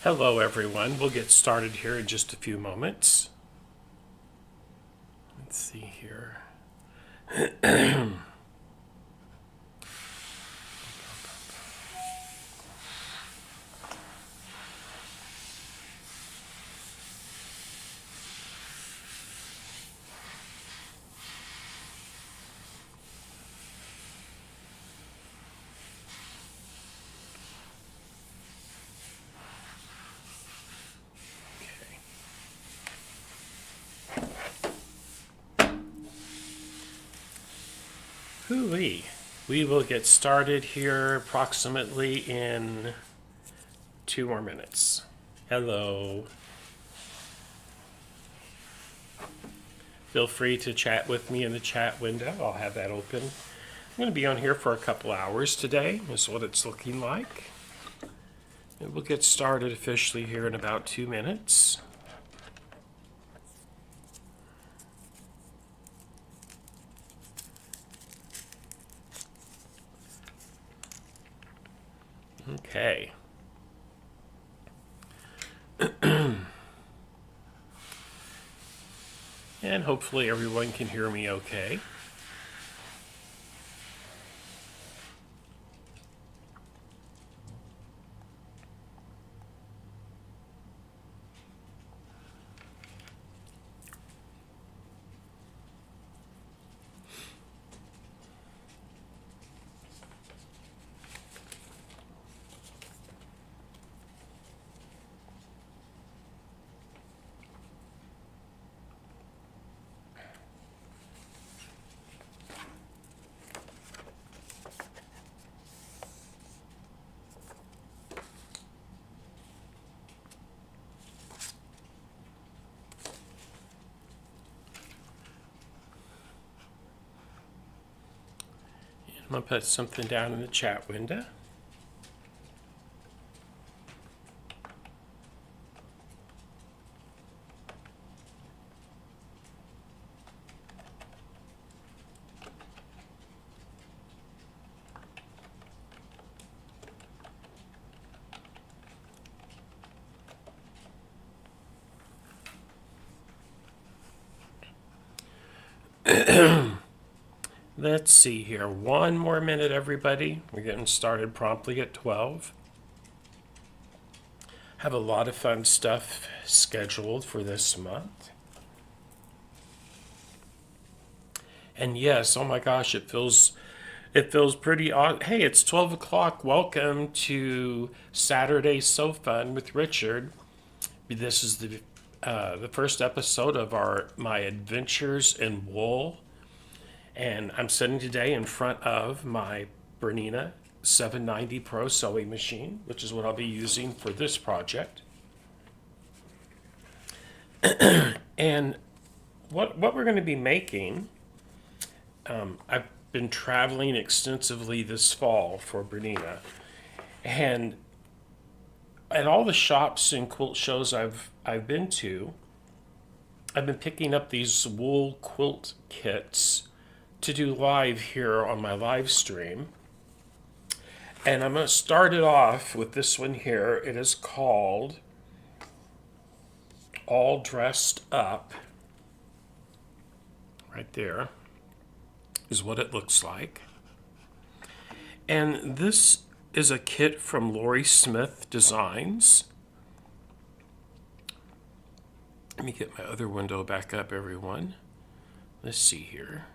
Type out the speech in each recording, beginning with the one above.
Hello everyone, we'll get started here in just a few moments. Let's see here. Hooey. We will get started here approximately in 2 more minutes. Hello. Feel free to chat with me in the chat window. I'll have that open. I'm going to be on here for a couple hours today, is what it's looking like. And we'll get started officially here in about 2 minutes. Okay. And hopefully everyone can hear me okay. I'm going to put something down in the chat window. Let's see here. 1 more minute, everybody. We're getting started promptly at 12. Have a lot of fun stuff scheduled for this month. And yes, oh my gosh, it feels pretty odd. Hey, it's 12 o'clock. Welcome to Saturday So Fun with Richard. This is the first episode of my adventures in wool. And I'm sitting today in front of my Bernina 790 Pro sewing machine, which is what I'll be using for this project. And what we're going to be making, I've been traveling extensively this fall for Bernina. And at all the shops and quilt shows I've been to, I've been picking up these wool quilt kits to do live here on my live stream. And I'm going to start it off with this one here. It is called All Dressed Up. Right there is what it looks like. And this is a kit from Lori Smith Designs. Let me get my other window back up, everyone. Let's see here.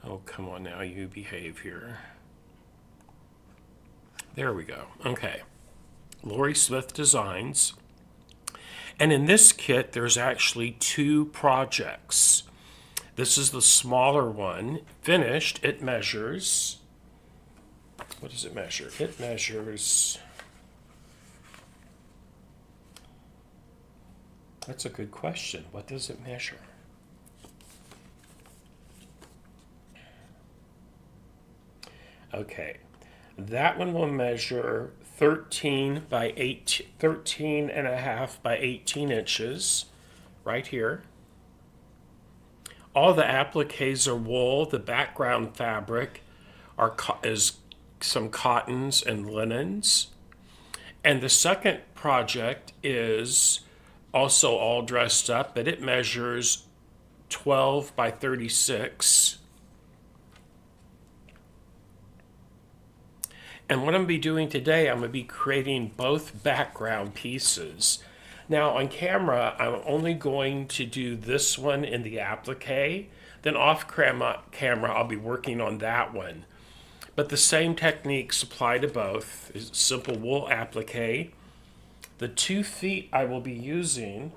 Oh, come on now, you behave here. There we go. Okay. Lori Smith Designs. And in this kit, there's actually 2 projects. This is the smaller one. Finished, it measures... What does it measure? It measures... That's a good question. What does it measure? Okay, that one will measure 13 and a half by 18 inches, right here. All the appliques are wool. The background fabric is some cottons and linens. And the second project is also all dressed up, but it measures 12 by 36. And what I'm going to be doing today, I'm going to be creating both background pieces. Now on camera, I'm only going to do this one in the applique. Then off camera, I'll be working on that one. But the same techniques apply to both. It's simple wool applique. The 2 feet I will be using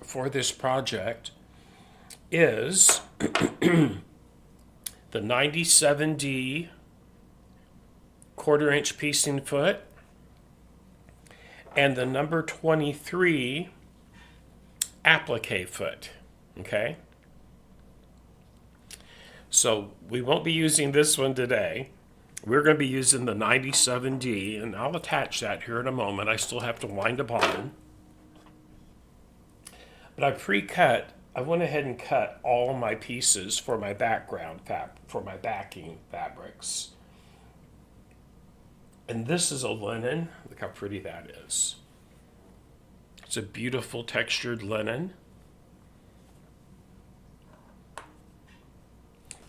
for this project is the 97D 1/4 inch piecing foot and the number 23 applique foot. Okay? So we won't be using this one today. We're going to be using the 97D, and I'll attach that here in a moment. I still have to wind a bobbin. But I went ahead and cut all my pieces for my background for my backing fabrics. And this is a linen. Look how pretty that is. It's a beautiful textured linen.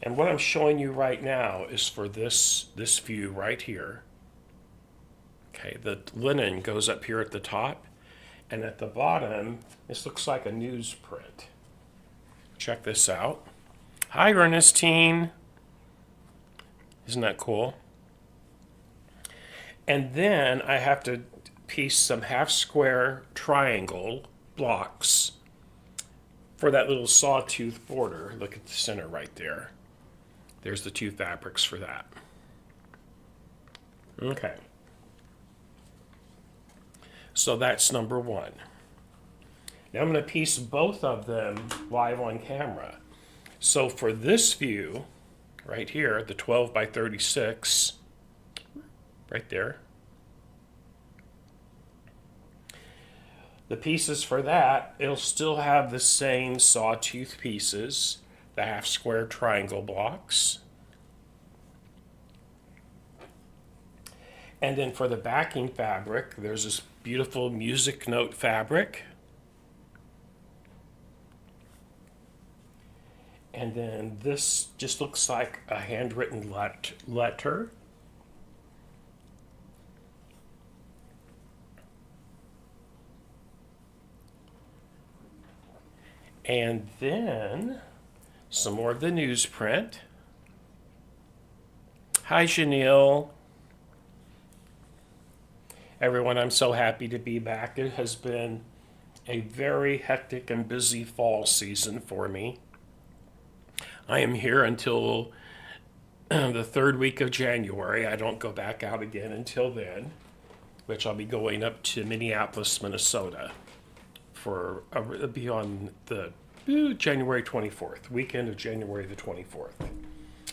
And what I'm showing you right now is for this view right here. Okay, the linen goes up here at the top, and at the bottom, this looks like a newsprint. Check this out. Hi, Ernestine. Isn't that cool? And then I have to piece some half square triangle blocks for that little sawtooth border. Look at the center right there. There's the 2 fabrics for that. Okay. So that's number 1. Now I'm going to piece both of them live on camera. So for this view, right here, the 12 by 36, right there, the pieces for that, it'll still have the same sawtooth pieces, the half square triangle blocks. And then for the backing fabric, there's this beautiful music note fabric. And then this just looks like a handwritten letter. And then some more of the newsprint. Hi, Janelle. Everyone, I'm so happy to be back. It has been a very hectic and busy fall season for me. I am here until the 3rd week of January. I don't go back out again until then, which I'll be going up to Minneapolis, Minnesota for beyond the January 24th, weekend of January the 24th.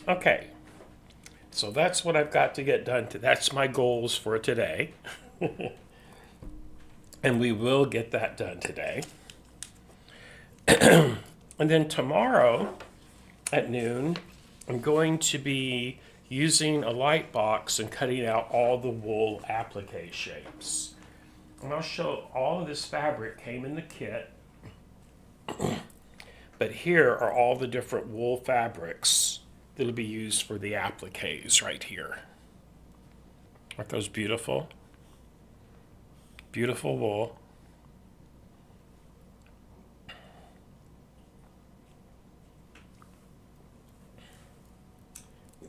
Okay, so that's what I've got to get done. That's my goals for today. And we will get that done today. And then tomorrow at noon, I'm going to be using a light box and cutting out all the wool applique shapes. And I'll show all of this fabric came in the kit. But here are all the different wool fabrics that'll be used for the appliques right here. Aren't those beautiful? Beautiful wool.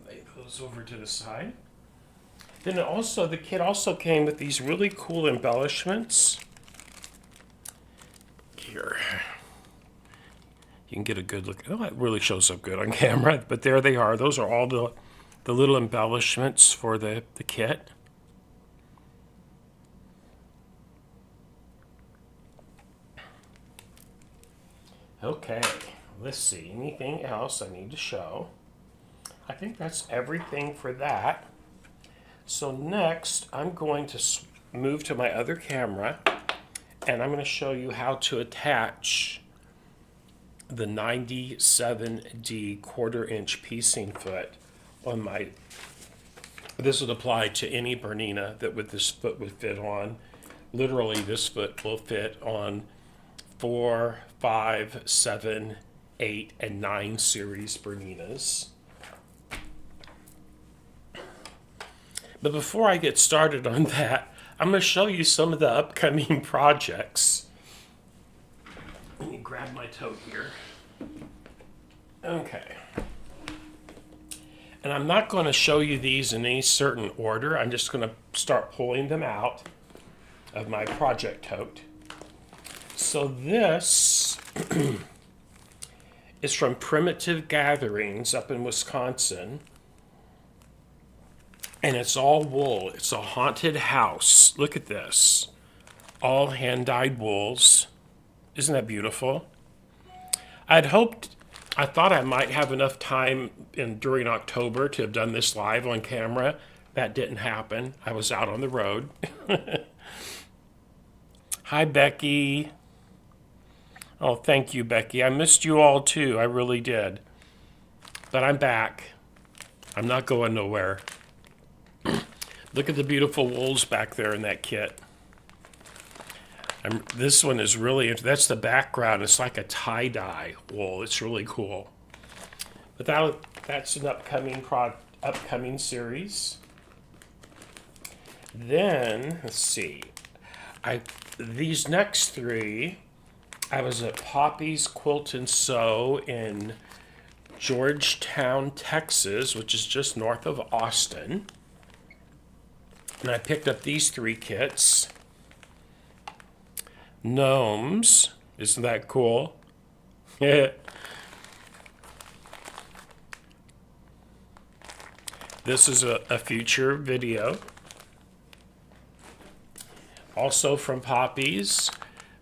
Lay those over to the side. Then also, the kit also came with these really cool embellishments. Here. You can get a good look. Oh, it really shows up good on camera. But there they are. Those are all the little embellishments for the kit. Okay, let's see. Anything else I need to show? I think that's everything for that. So next, I'm going to move to my other camera, and I'm going to show you how to attach the 97D 1/4 inch piecing foot on my, this would apply to any Bernina that this foot would fit on. Literally, this foot will fit on 4, 5, 7, 8, and 9 series Berninas. But before I get started on that, I'm going to show you some of the upcoming projects. Let me grab my tote here. Okay. And I'm not going to show you these in any certain order. I'm just going to start pulling them out of my project tote. So this is from Primitive Gatherings up in Wisconsin. And it's all wool. It's a haunted house. Look at this. All hand-dyed wools. Isn't that beautiful? I thought I might have enough time during October to have done this live on camera. That didn't happen. I was out on the road. Hi, Becky. Oh, thank you, Becky. I missed you all too. I really did. But I'm back. I'm not going nowhere. Look at the beautiful wools back there in that kit. This one is really, that's the background. It's like a tie-dye wool. It's really cool. But that's an upcoming series. Then, let's see. These next three, I was at Poppy's Quilt and Sew in Georgetown, Texas, which is just north of Austin. And I picked up these 3 kits. Gnomes. Isn't that cool? This is a future video. Also from Poppy's,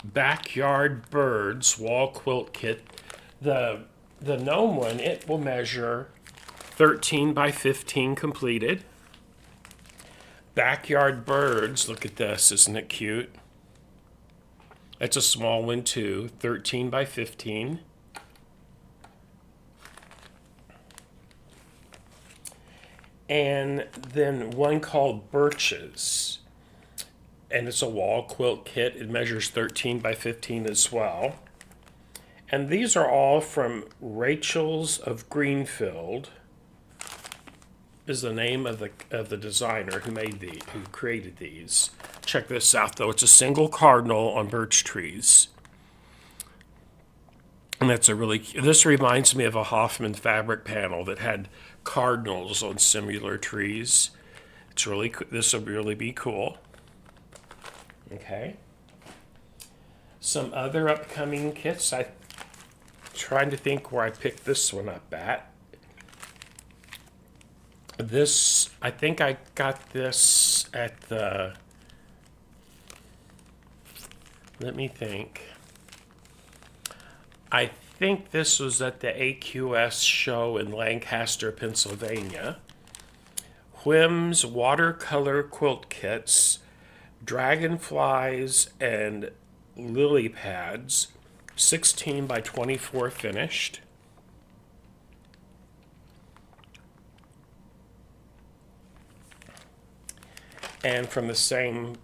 Backyard Birds Wall Quilt Kit. The gnome one, it will measure 13 by 15 completed. Backyard Birds, look at this, isn't it cute? It's a small one too, 13 by 15. And then one called Birches. And it's a wall quilt kit. It measures 13 by 15 as well. And these are all from Rachel's of Greenfield. Is the name of the designer who created these. Check this out though. It's a single cardinal on birch trees. And that's this reminds me of a Hoffman fabric panel that had cardinals on similar trees. This will really be cool. Okay. Some other upcoming kits. I'm trying to think where I picked this one up at. I think I got this at the, let me think. I think this was at the AQS show in Lancaster, Pennsylvania. Whim's watercolor quilt kits, dragonflies and lily pads, 16 by 24 finished. And from the same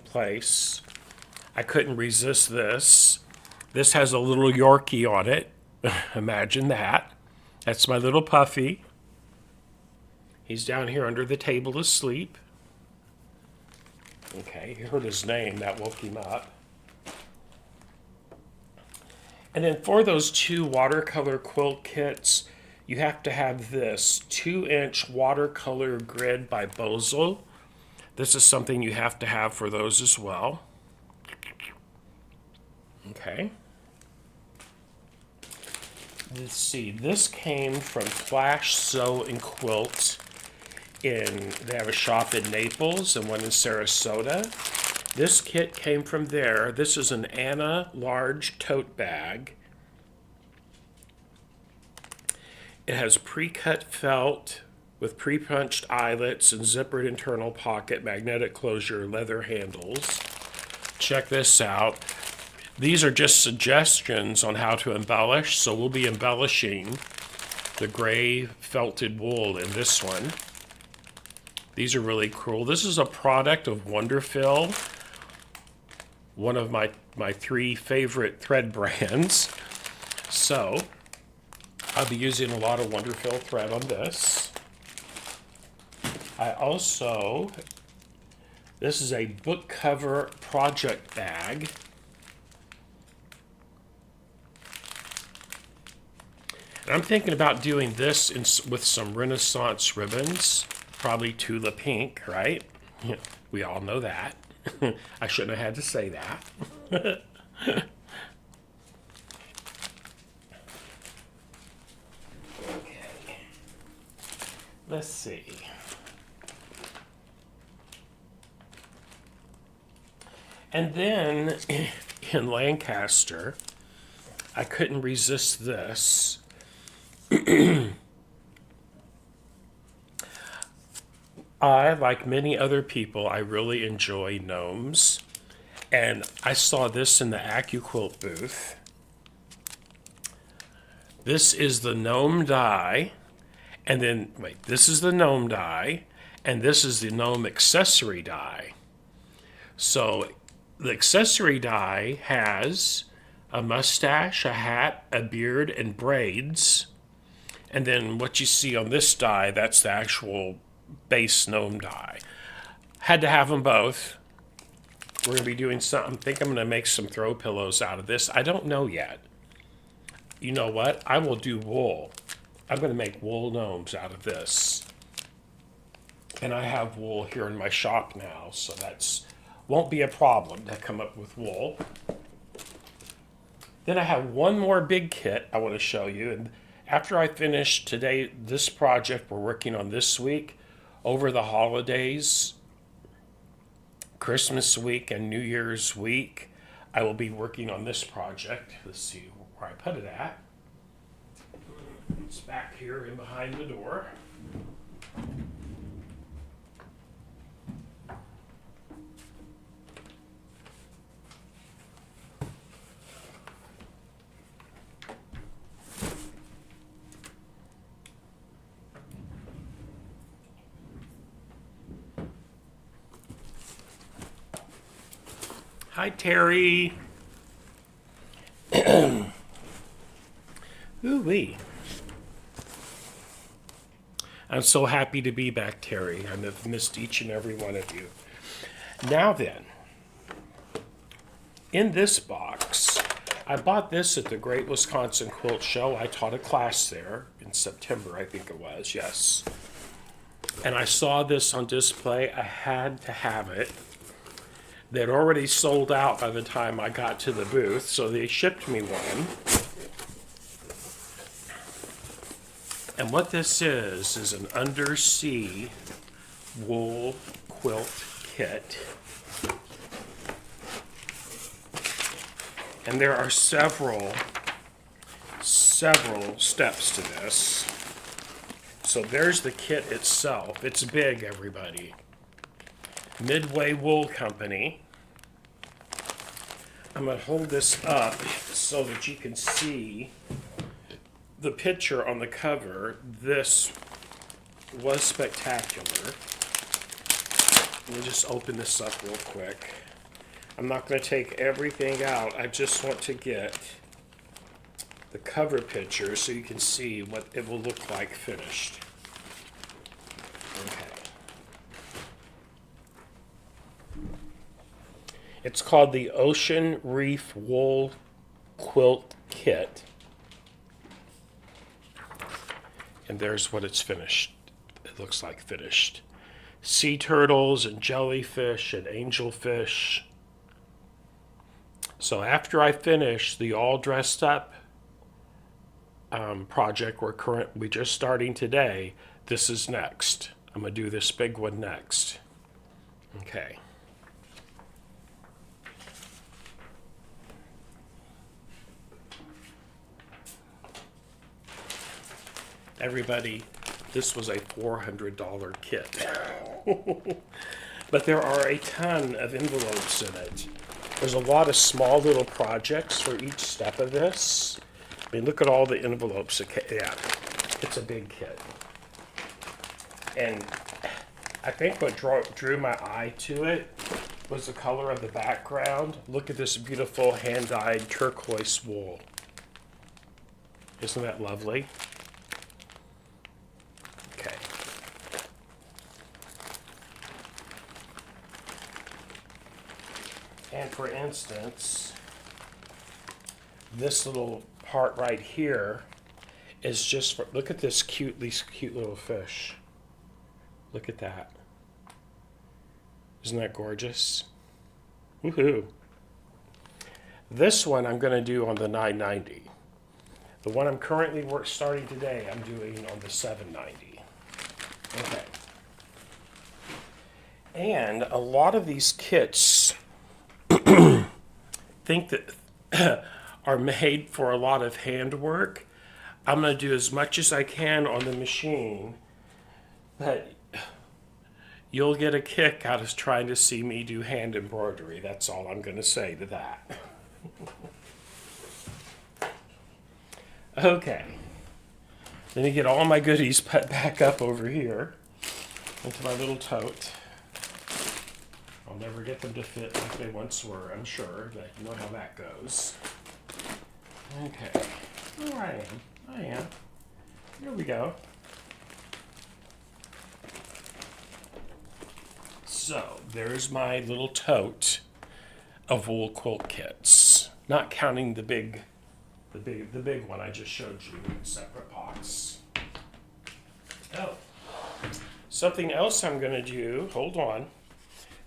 place, I couldn't resist this. This has a little Yorkie on it. Imagine that. That's my little Puffy. He's down here under the table asleep. Okay, he heard his name. That woke him up. And then for those 2 watercolor quilt kits, you have to have this 2-inch watercolor grid by Bosel. This is something you have to have for those as well. Okay. Let's see. This came from Flash Sew and Quilt. They have a shop in Naples and one in Sarasota. This kit came from there. This is an Anna large tote bag. It has pre-cut felt with pre-punched eyelets and zippered internal pocket, magnetic closure, leather handles. Check this out. These are just suggestions on how to embellish, so we'll be embellishing the gray felted wool in this one. These are really cool. This is a product of Wonderfill, one of my 3 favorite thread brands. So I'll be using a lot of Wonderfill thread on this. This is a book cover project bag. And I'm thinking about doing this with some Renaissance ribbons, probably Tula Pink, right? We all know that. I shouldn't have had to say that. Okay. Let's see. And then in Lancaster, I couldn't resist this. Like many other people, I really enjoy gnomes. And I saw this in the AccuQuilt booth. This is the gnome die. And then, wait, this is the gnome die. And this is the gnome accessory die. So the accessory die has a mustache, a hat, a beard, and braids. And then what you see on this die, that's the actual base gnome die. Had to have them both. We're going to be doing something. I think I'm going to make some throw pillows out of this. I don't know yet. You know what? I will do wool. I'm going to make wool gnomes out of this. And I have wool here in my shop now, so that's won't be a problem to come up with wool. Then I have one more big kit I want to show you. And after I finish today, this project we're working on this week, over the holidays, Christmas week and New Year's week, I will be working on this project. Let's see where I put it at. It's back here in behind the door. Hi, Terry. Ooh-wee. I'm so happy to be back, Terry. I've missed each and every one of you. Now then, in this box, I bought this at the Great Wisconsin Quilt Show. I taught a class there in September, I think it was, yes. And I saw this on display. I had to have it. They'd already sold out by the time I got to the booth, so they shipped me one. And what this is an undersea wool quilt kit. And there are several steps to this. So there's the kit itself. It's big, everybody. Midway Wool Company. I'm going to hold this up so that you can see the picture on the cover. This was spectacular. Let me just open this up real quick. I'm not going to take everything out. I just want to get the cover picture so you can see what it will look like finished. Okay. It's called the Ocean Reef Wool Quilt Kit. And there's what it's finished. It looks like finished. Sea turtles and jellyfish and angelfish. So after I finish the all dressed up project we just starting today, this is next. I'm gonna do this big one next. Okay. Everybody, this was a $400 kit. But there are a ton of envelopes in it. There's a lot of small little projects for each step of this. I mean, look at all the envelopes. Yeah, it's a big kit. And I think what drew my eye to it was the color of the background. Look at this beautiful hand-dyed turquoise wool. Isn't that lovely? Okay. And for instance, this little part right here is just for, look at these cute little fish. Look at that. Isn't that gorgeous? Woohoo. This one I'm going to do on the 990. The one I'm currently starting today, I'm doing on the 790. Okay. And a lot of these kits think that are made for a lot of handwork. I'm going to do as much as I can on the machine, but you'll get a kick out of trying to see me do hand embroidery. That's all I'm going to say to that. Okay. Let me get all my goodies put back up over here into my little tote. I'll never get them to fit like they once were, I'm sure, but you know how that goes. Okay. Oh, I am. Here we go. So, there's my little tote of wool quilt kits. Not counting the big one I just showed you in a separate box. Oh. Something else I'm going to do, hold on.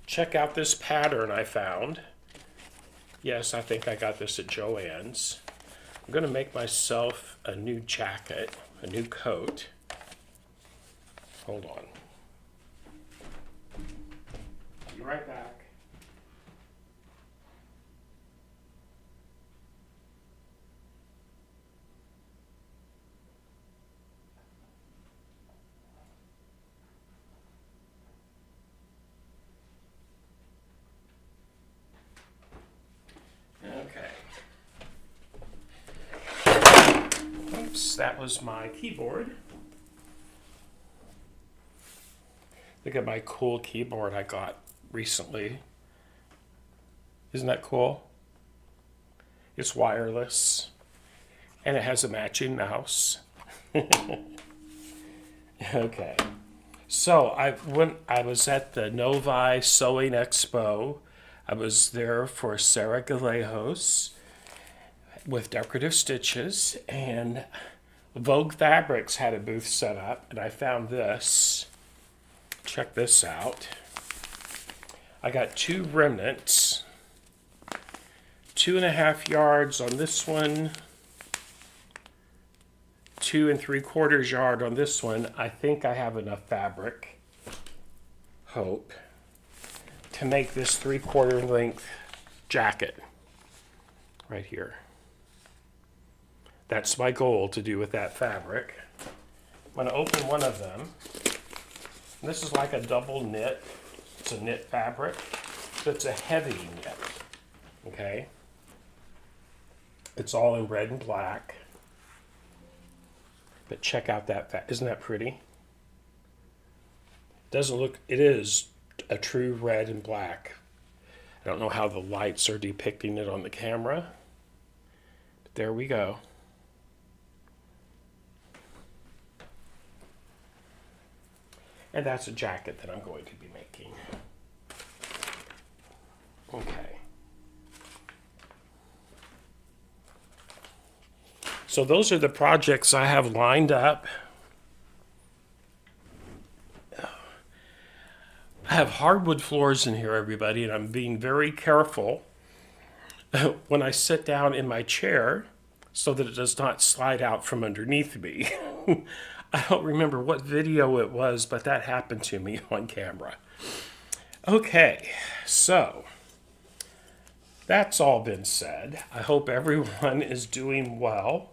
Check out this pattern I found. Yes, I think I got this at Joann's. I'm going to make myself a new jacket, a new coat. Hold on. Be right back. That was my keyboard. Look at my cool keyboard I got recently. Isn't that cool? It's wireless and it has a matching mouse. Okay. So when I was at the Novi Sewing Expo, I was there for Sarah Galejos with decorative stitches, and Vogue Fabrics had a booth set up, and I found this. Check this out. I got 2 remnants, 2.5 yards on this one, 2 3/4 yard on this one. I think I have enough fabric, hope, to make this 3/4 length jacket right here. That's my goal to do with that fabric. I'm going to open one of them. This is like a double knit. It's a knit fabric, but it's a heavy knit. Okay? It's all in red and black. But check out that isn't that pretty? Doesn't look, it is a true red and black. I don't know how the lights are depicting it on the camera. But there we go. And that's a jacket that I'm going to be making. Okay. So those are the projects I have lined up. I have hardwood floors in here, everybody, and I'm being very careful when I sit down in my chair so that it does not slide out from underneath me. I don't remember what video it was, but that happened to me on camera. Okay, so that's all been said. I hope everyone is doing well.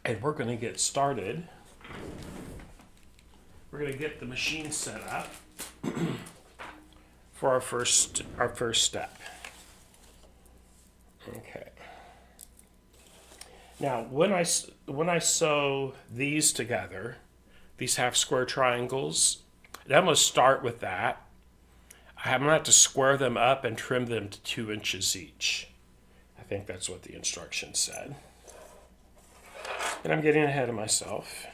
And we're going to get started. We're going to get the machine set up for our first step. Okay. Now, when I sew these together, these half square triangles, I'm going to start with that. I'm going to have to square them up and trim them to 2 inches each. I think that's what the instructions said. And I'm getting ahead of myself.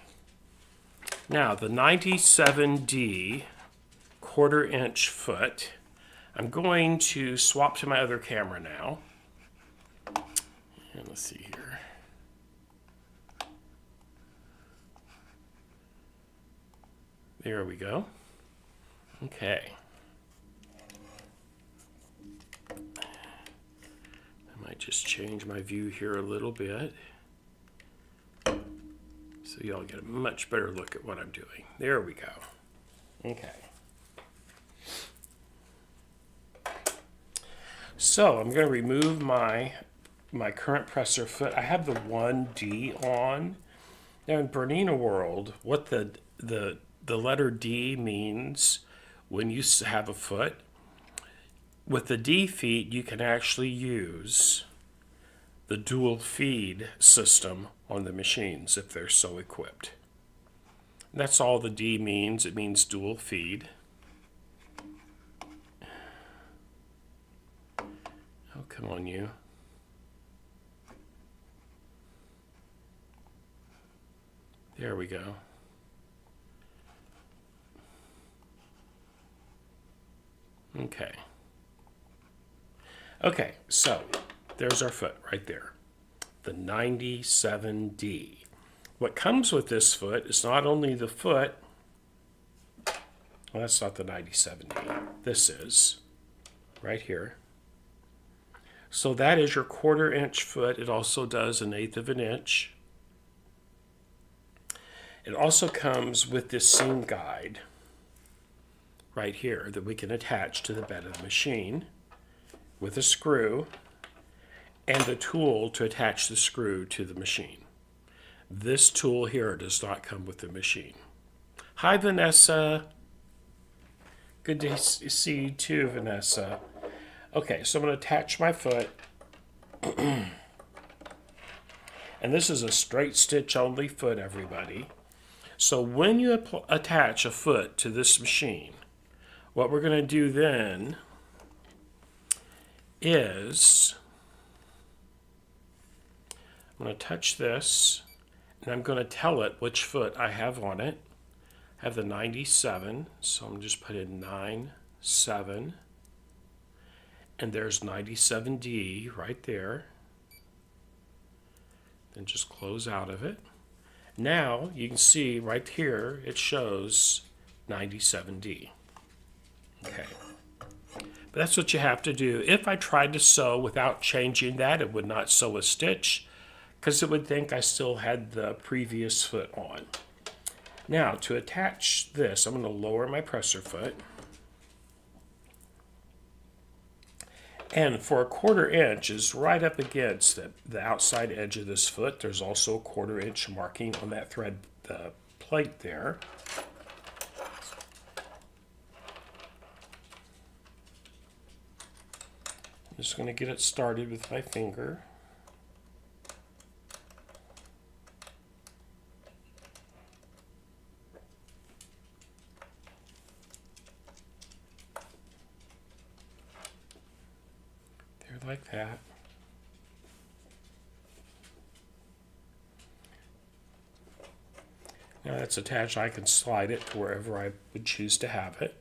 Now, the 97D 1/4 inch foot, I'm going to swap to my other camera now. And let's see here. There we go. Okay. I might just change my view here a little bit so y'all get a much better look at what I'm doing. There we go. Okay. So I'm going to remove my current presser foot. I have the 1D on. Now in Bernina world, what the letter D means when you have a foot, with the D feet you can actually use the dual feed system on the machines if they're so equipped. And that's all the D means. It means dual feed. Oh, come on, you. There we go. Okay. Okay, so there's our foot right there. The 97D. What comes with this foot is not only the foot, well, that's not the 97D. This is right here. So that is your 1/4 inch foot. It also does 1/8 of an inch. It also comes with this seam guide right here that we can attach to the bed of the machine with a screw and the tool to attach the screw to the machine. This tool here does not come with the machine. Hi, Vanessa. Good to see you too, Vanessa. Okay, so I'm going to attach my foot. And this is a straight stitch only foot, everybody. So when you attach a foot to this machine, what we're going to do then is I'm going to touch this and I'm going to tell it which foot I have on it. I have the 97, so I'm just put in 97. And there's 97D right there. Then just close out of it. Now you can see right here it shows 97D. Okay. But that's what you have to do. If I tried to sew without changing that, it would not sew a stitch because it would think I still had the previous foot on. Now to attach this, I'm going to lower my presser foot. And for a 1/4 inch is right up against the outside edge of this foot. There's also a 1/4 inch marking on that thread plate there. I'm just going to get it started with my finger. Like that. Now that's attached, I can slide it to wherever I would choose to have it.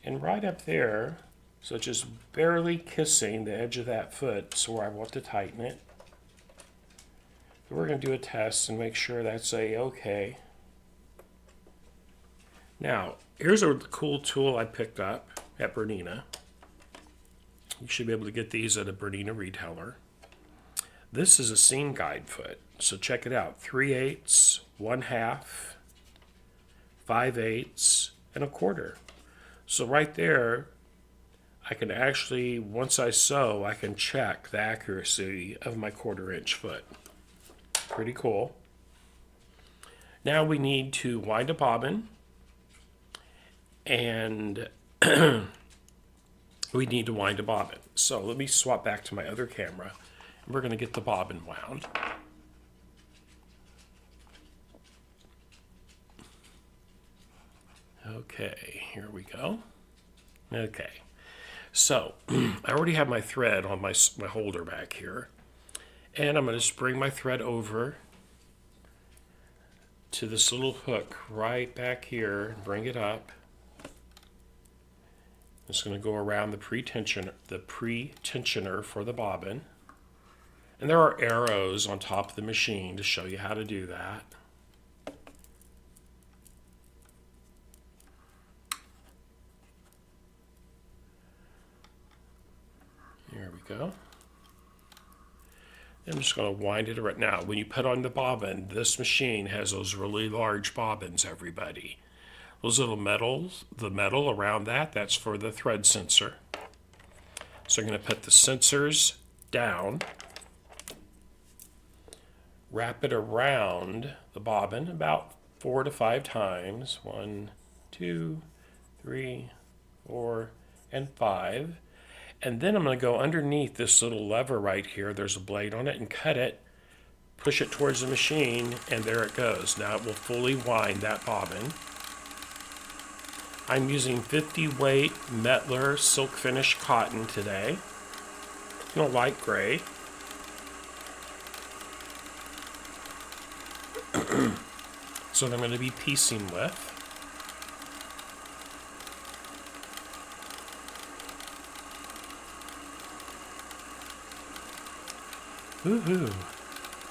And right up there, so just barely kissing the edge of that foot, so where I want to tighten it. We're going to do a test and make sure that's okay. Now, here's a cool tool I picked up at Bernina. You should be able to get these at a Bernina retailer. This is a seam guide foot, so check it out. 3/8, 1/2, 5/8, and 1/4. So right there, I can actually, once I sew, I can check the accuracy of my 1/4 inch foot. Pretty cool. Now we need to wind a bobbin and we need to wind a bobbin. So let me swap back to my other camera. And we're going to get the bobbin wound. Okay, here we go. Okay, so I already have my thread on my holder back here. And I'm going to just bring my thread over to this little hook right back here and bring it up. It's going to go around the pre-tensioner for the bobbin. And there are arrows on top of the machine to show you how to do that. There we go. I'm just going to wind it around. Now, when you put on the bobbin, this machine has those really large bobbins, everybody. Those little metals, the metal around that, that's for the thread sensor. So I'm going to put the sensors down, wrap it around the bobbin about 4 to 5 times. 1, 2, 3, 4, and 5. And then I'm going to go underneath this little lever right here. There's a blade on it, and cut it, push it towards the machine, and there it goes. Now it will fully wind that bobbin. I'm using 50 weight Mettler silk finish cotton today. Light gray. So I'm going to be piecing with. Woohoo!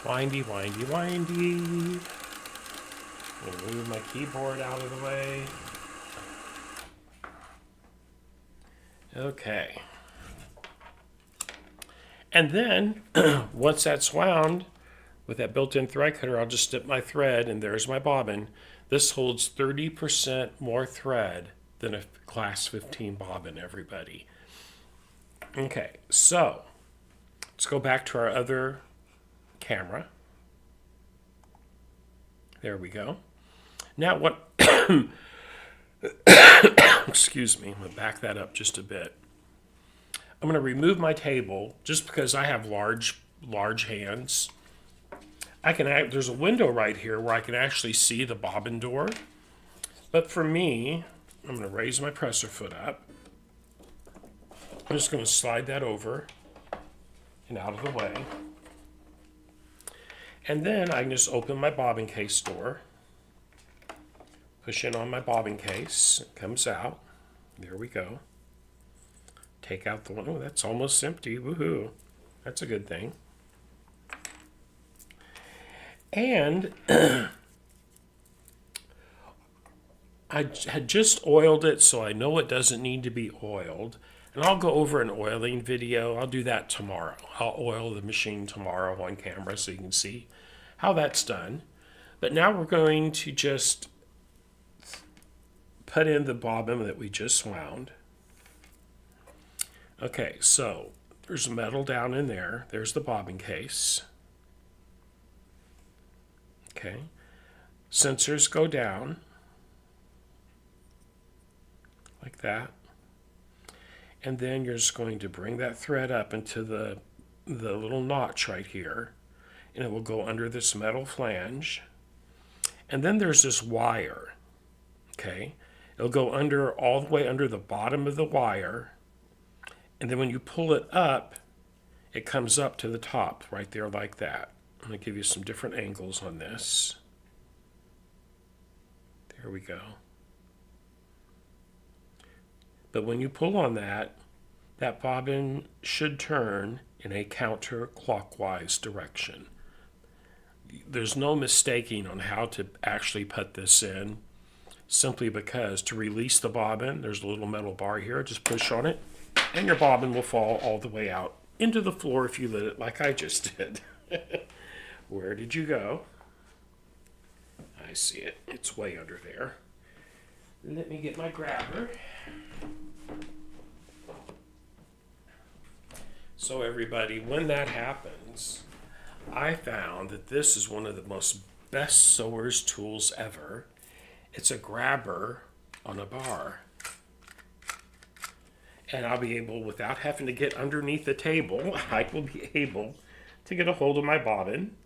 Windy, windy, windy. I'm going to move my keyboard out of the way. Okay. And then, once that's wound, with that built-in thread cutter, I'll just dip my thread, and there's my bobbin. This holds 30% more thread than a class 15 bobbin, everybody. Okay, so let's go back to our other camera. There we go. Now what, excuse me, I'm going to back that up just a bit. I'm going to remove my table just because I have large hands. There's a window right here where I can actually see the bobbin door. But for me, I'm going to raise my presser foot up. I'm just going to slide that over and out of the way. And then I can just open my bobbin case door. Push in on my bobbin case. It comes out. There we go. Take out the one. Oh, that's almost empty. Woohoo. That's a good thing. And I had just oiled it, so I know it doesn't need to be oiled. And I'll go over an oiling video. I'll do that tomorrow. I'll oil the machine tomorrow on camera so you can see how that's done. But now we're going to just put in the bobbin that we just wound. Okay, so there's metal down in there. There's the bobbin case. Okay, sensors go down like that. And then you're just going to bring that thread up into the little notch right here, and it will go under this metal flange. And then there's this wire, okay? It'll go under all the way under the bottom of the wire, and then when you pull it up, it comes up to the top right there like that. I'm going to give you some different angles on this. There we go. But when you pull on that, that bobbin should turn in a counterclockwise direction. There's no mistaking on how to actually put this in, simply because to release the bobbin, there's a little metal bar here. Just push on it, and your bobbin will fall all the way out into the floor if you let it like I just did. Where did you go? I see it. It's way under there. Let me get my grabber. So everybody, when that happens, I found that this is one of the most best sewer's tools ever. It's a grabber on a bar. And I'll be able, without having to get underneath the table, I will be able to get a hold of my bobbin.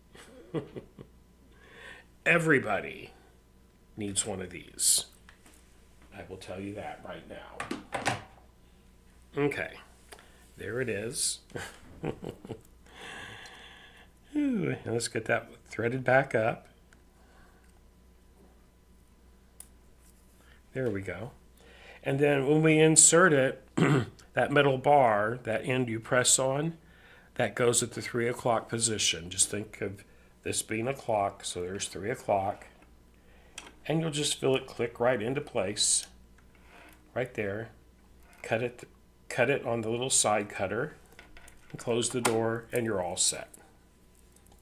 Everybody needs one of these. I will tell you that right now. Okay, there it is. Ooh, let's get that threaded back up. There we go. And then when we insert it, that metal bar, that end you press on, that goes at the 3 o'clock position. Just think of this being a clock, so there's 3 o'clock. And you'll just feel it click right into place, right there. Cut it on the little side cutter, and close the door, and you're all set.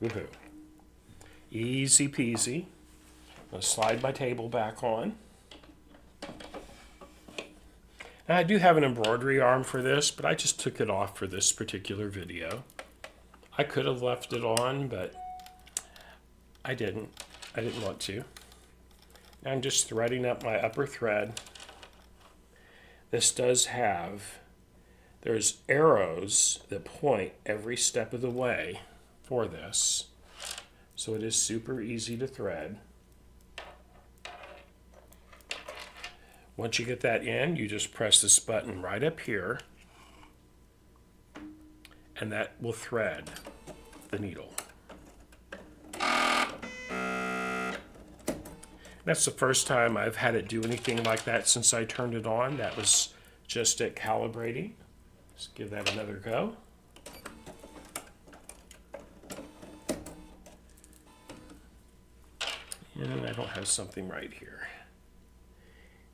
Woohoo. Easy peasy. I'm going to slide my table back on. Now I do have an embroidery arm for this, but I just took it off for this particular video. I could have left it on, but I didn't. I didn't want to. Now I'm just threading up my upper thread. This does have, there's arrows that point every step of the way for this. So it is super easy to thread. Once you get that in, you just press this button right up here, and that will thread the needle. That's the first time I've had it do anything like that since I turned it on. That was just at calibrating. Let's give that another go. And I don't have something right here.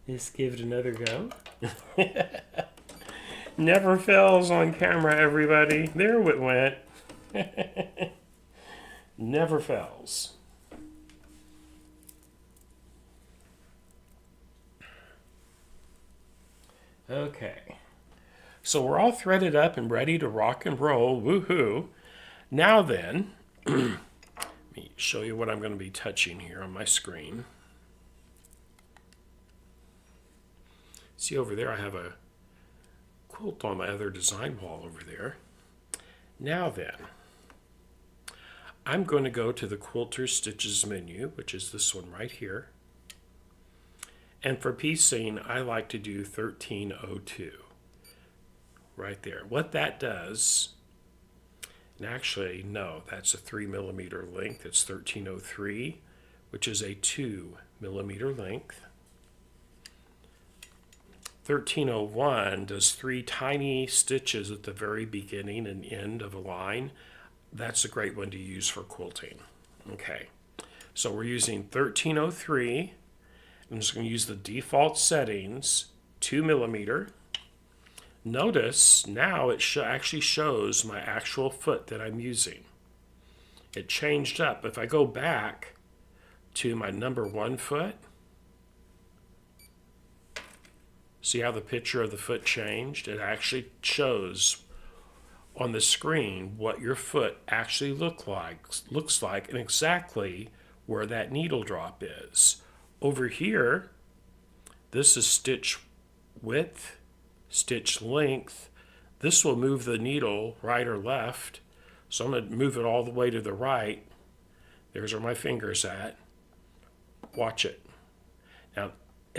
Let's give it another go. Never fails on camera, everybody. There it went. Never fails. Okay. So we're all threaded up and ready to rock and roll. Woohoo. Now then, let me show you what I'm going to be touching here on my screen. See over there, I have a quilt on my other design wall over there. Now then, I'm going to go to the Quilter Stitches menu, which is this one right here. And for piecing, I like to do 1302. Right there. What that does, and actually, no, that's a 3mm length. It's 1303, which is a 2mm length. 1301 does 3 tiny stitches at the very beginning and end of a line. That's a great one to use for quilting. Okay, so we're using 1303. I'm just going to use the default settings, 2mm. Notice now it actually shows my actual foot that I'm using. It changed up. If I go back to my number 1 foot, see how the picture of the foot changed? It actually shows on the screen what your foot actually looks like and exactly where that needle drop is. Over here, this is stitch width, stitch length. This will move the needle right or left. So I'm going to move it all the way to the right. There's where my finger's at. Watch it. Now,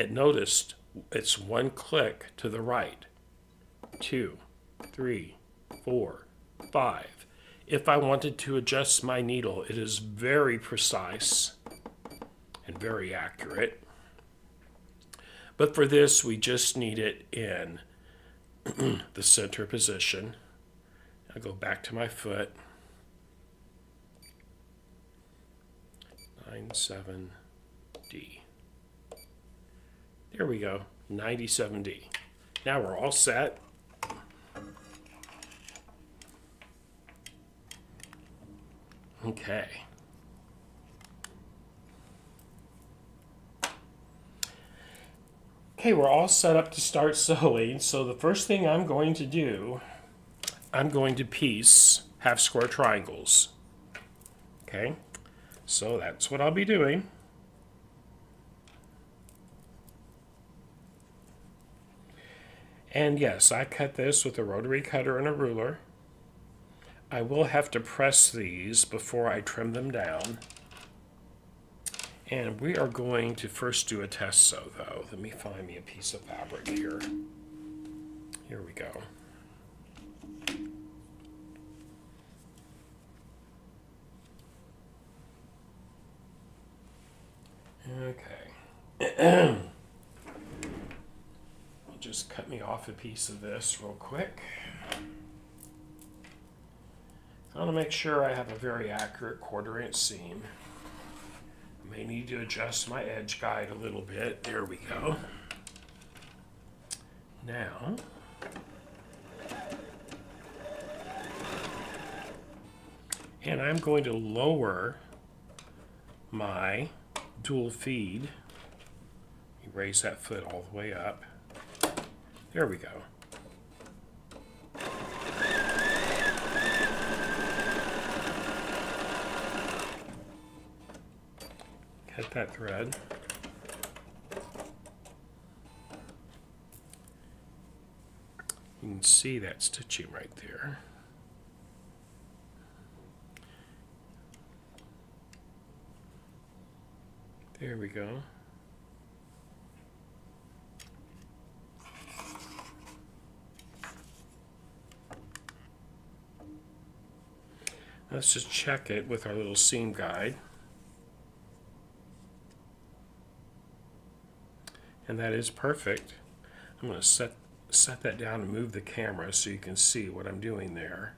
noticed it's 1 click to the right. 2, 3, 4, 5. If I wanted to adjust my needle, it is very precise and very accurate. But for this, we just need it in the center position. I'll go back to my foot. 97D. There we go, 97D. Now we're all set. Okay. Okay, we're all set up to start sewing. So the first thing I'm going to do, I'm going to piece half square triangles. Okay, so that's what I'll be doing. And yes, I cut this with a rotary cutter and a ruler. I will have to press these before I trim them down. And we are going to first do a test sew though. Let me find me a piece of fabric here. Here we go. Okay. Just cut me off a piece of this real quick. I want to make sure I have a very accurate 1/4 inch seam. I may need to adjust my edge guide a little bit. There we go. Now, and I'm going to lower my dual feed. You raise that foot all the way up. There we go. Cut that thread. You can see that stitching right there. There we go. Let's just check it with our little seam guide. And that is perfect. I'm going to set that down and move the camera so you can see what I'm doing there.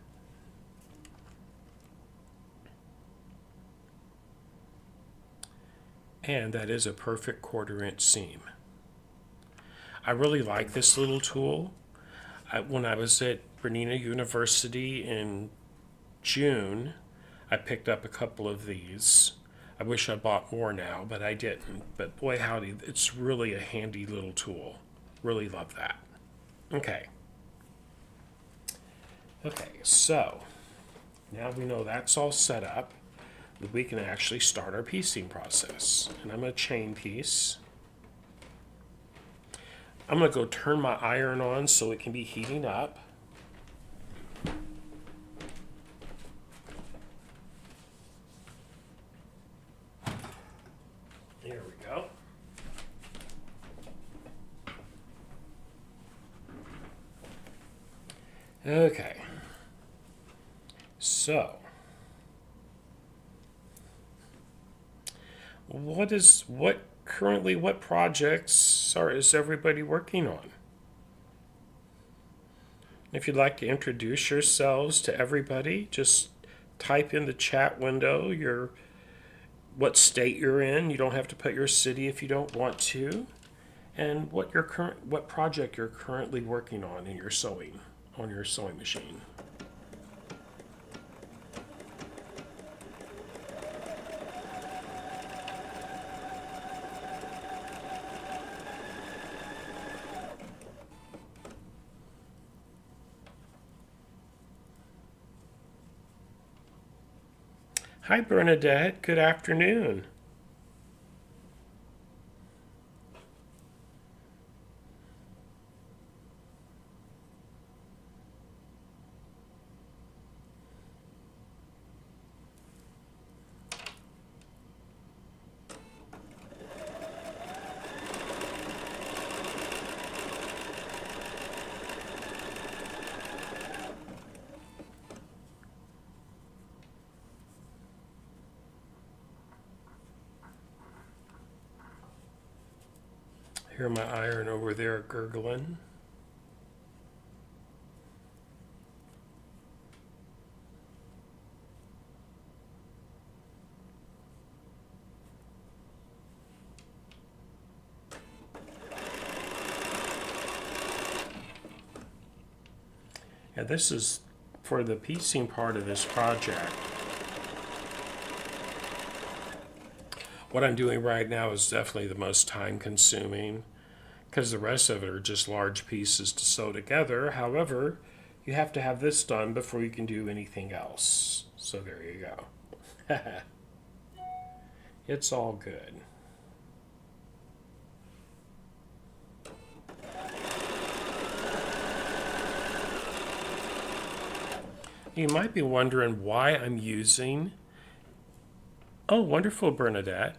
And that is a perfect 1/4 inch seam. I really like this little tool. When I was at Bernina University in June, I picked up a couple of these. I wish I bought more now, but I didn't. But boy howdy, it's really a handy little tool. Really love that. Okay. Okay, so now we know that's all set up, that we can actually start our piecing process. And I'm going to chain piece. I'm going to go turn my iron on so it can be heating up. There we go. Okay. So, what projects is everybody working on? If you'd like to introduce yourselves to everybody, just type in the chat window what state you're in. You don't have to put your city if you don't want to, and what project you're currently working on in your sewing on your sewing machine. Hi, Bernadette. Good afternoon. Hear my iron over there gurgling. And this is for the piecing part of this project. What I'm doing right now is definitely the most time consuming because the rest of it are just large pieces to sew together. However, you have to have this done before you can do anything else. So there you go. It's all good. You might be wondering why I'm using, oh, wonderful, Bernadette.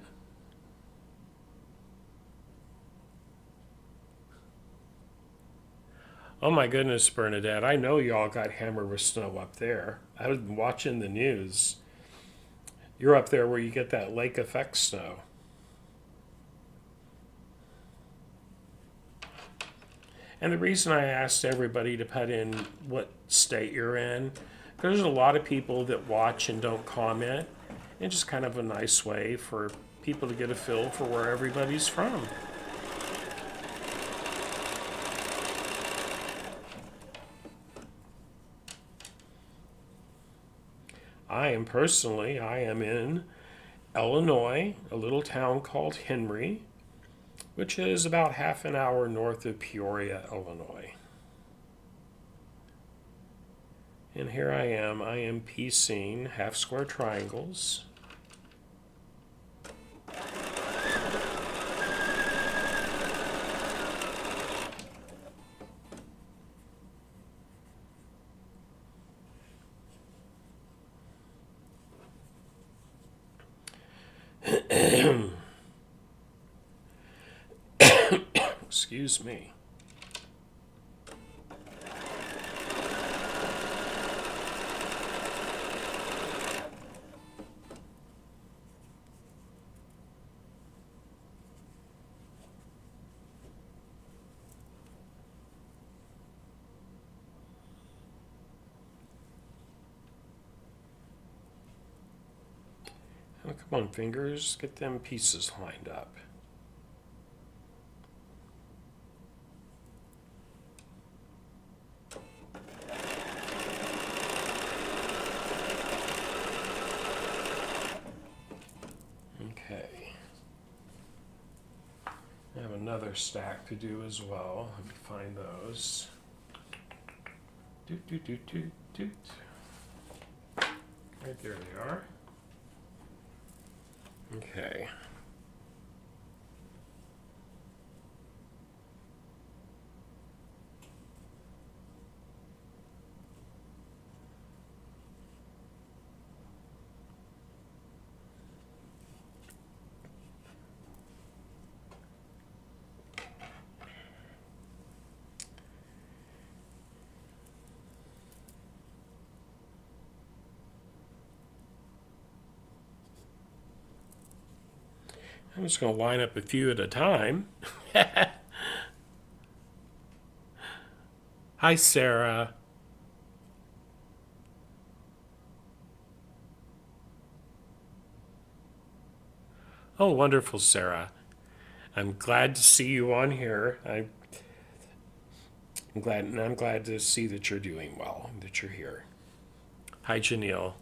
Oh my goodness, Bernadette, I know y'all got hammered with snow up there. I was watching the news. You're up there where you get that lake effect snow. And the reason I asked everybody to put in what state you're in, because there's a lot of people that watch and don't comment. And just kind of a nice way for people to get a feel for where everybody's from. I am in Illinois, a little town called Henry, which is about half an hour north of Peoria, Illinois. And here I am piecing half square triangles. Excuse me. Oh, come on, fingers, get them pieces lined up. Okay. I have another stack to do as well. Let me find those. Doot, doot, doot, doot, doot. Right there they are. Okay. I'm just going to line up a few at a time. Hi, Sarah. Oh, wonderful, Sarah. I'm glad to see you on here. I'm glad to see that you're doing well, that you're here. Hi, Janelle.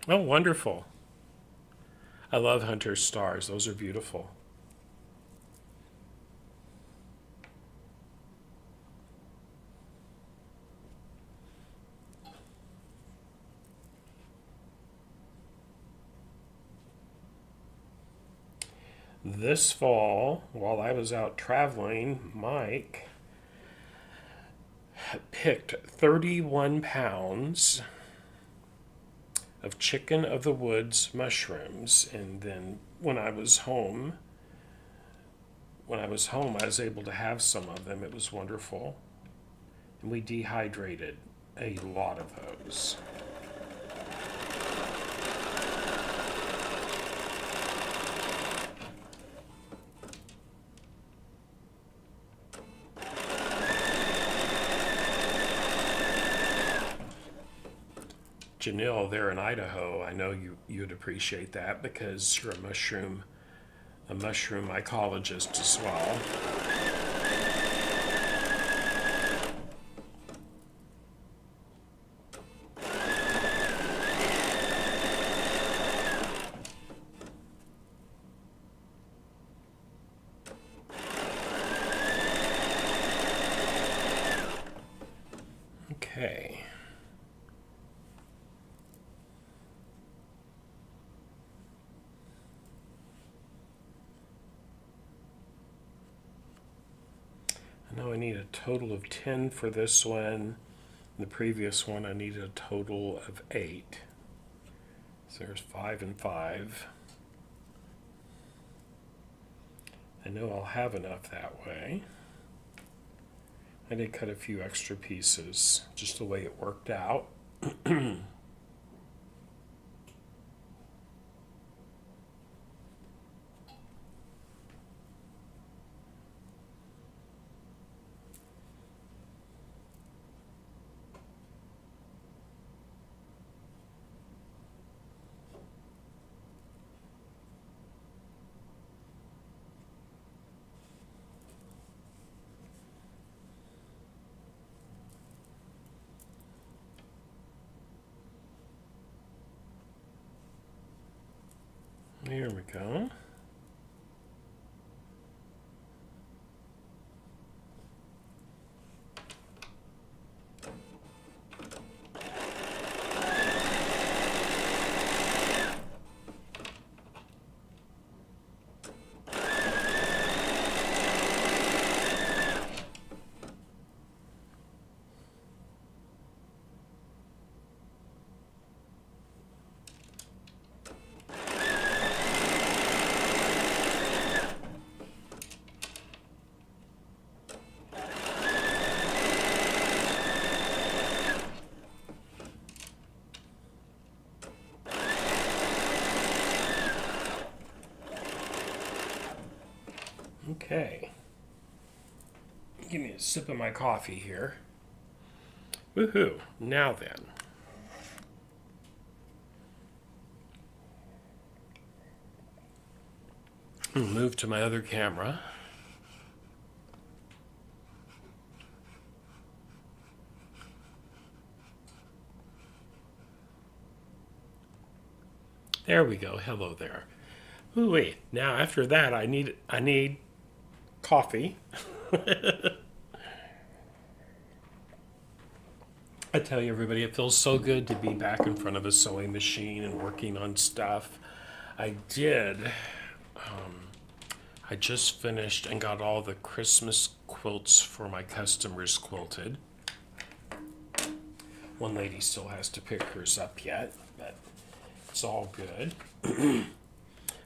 Oh, wonderful. I love Hunter's stars. Those are beautiful. This fall, while I was out traveling, Mike picked 31 pounds of chicken of the woods mushrooms, and then when I was home, I was able to have some of them. It was wonderful. And we dehydrated a lot of those. Janelle there in Idaho, I know you'd appreciate that because you're a mushroom ecologist as well. Okay. I need a total of 10 for this one. The previous one I needed a total of 8. So there's 5 and 5. I know I'll have enough that way. I did cut a few extra pieces, just the way it worked out. Here we go. Okay. Give me a sip of my coffee here. Woohoo. Now then. Move to my other camera. There we go. Hello there. Ooh, wait. Now after that I need coffee. I tell you, everybody, it feels so good to be back in front of a sewing machine and working on stuff. I just finished and got all the Christmas quilts for my customers quilted. One lady still has to pick hers up yet, but it's all good.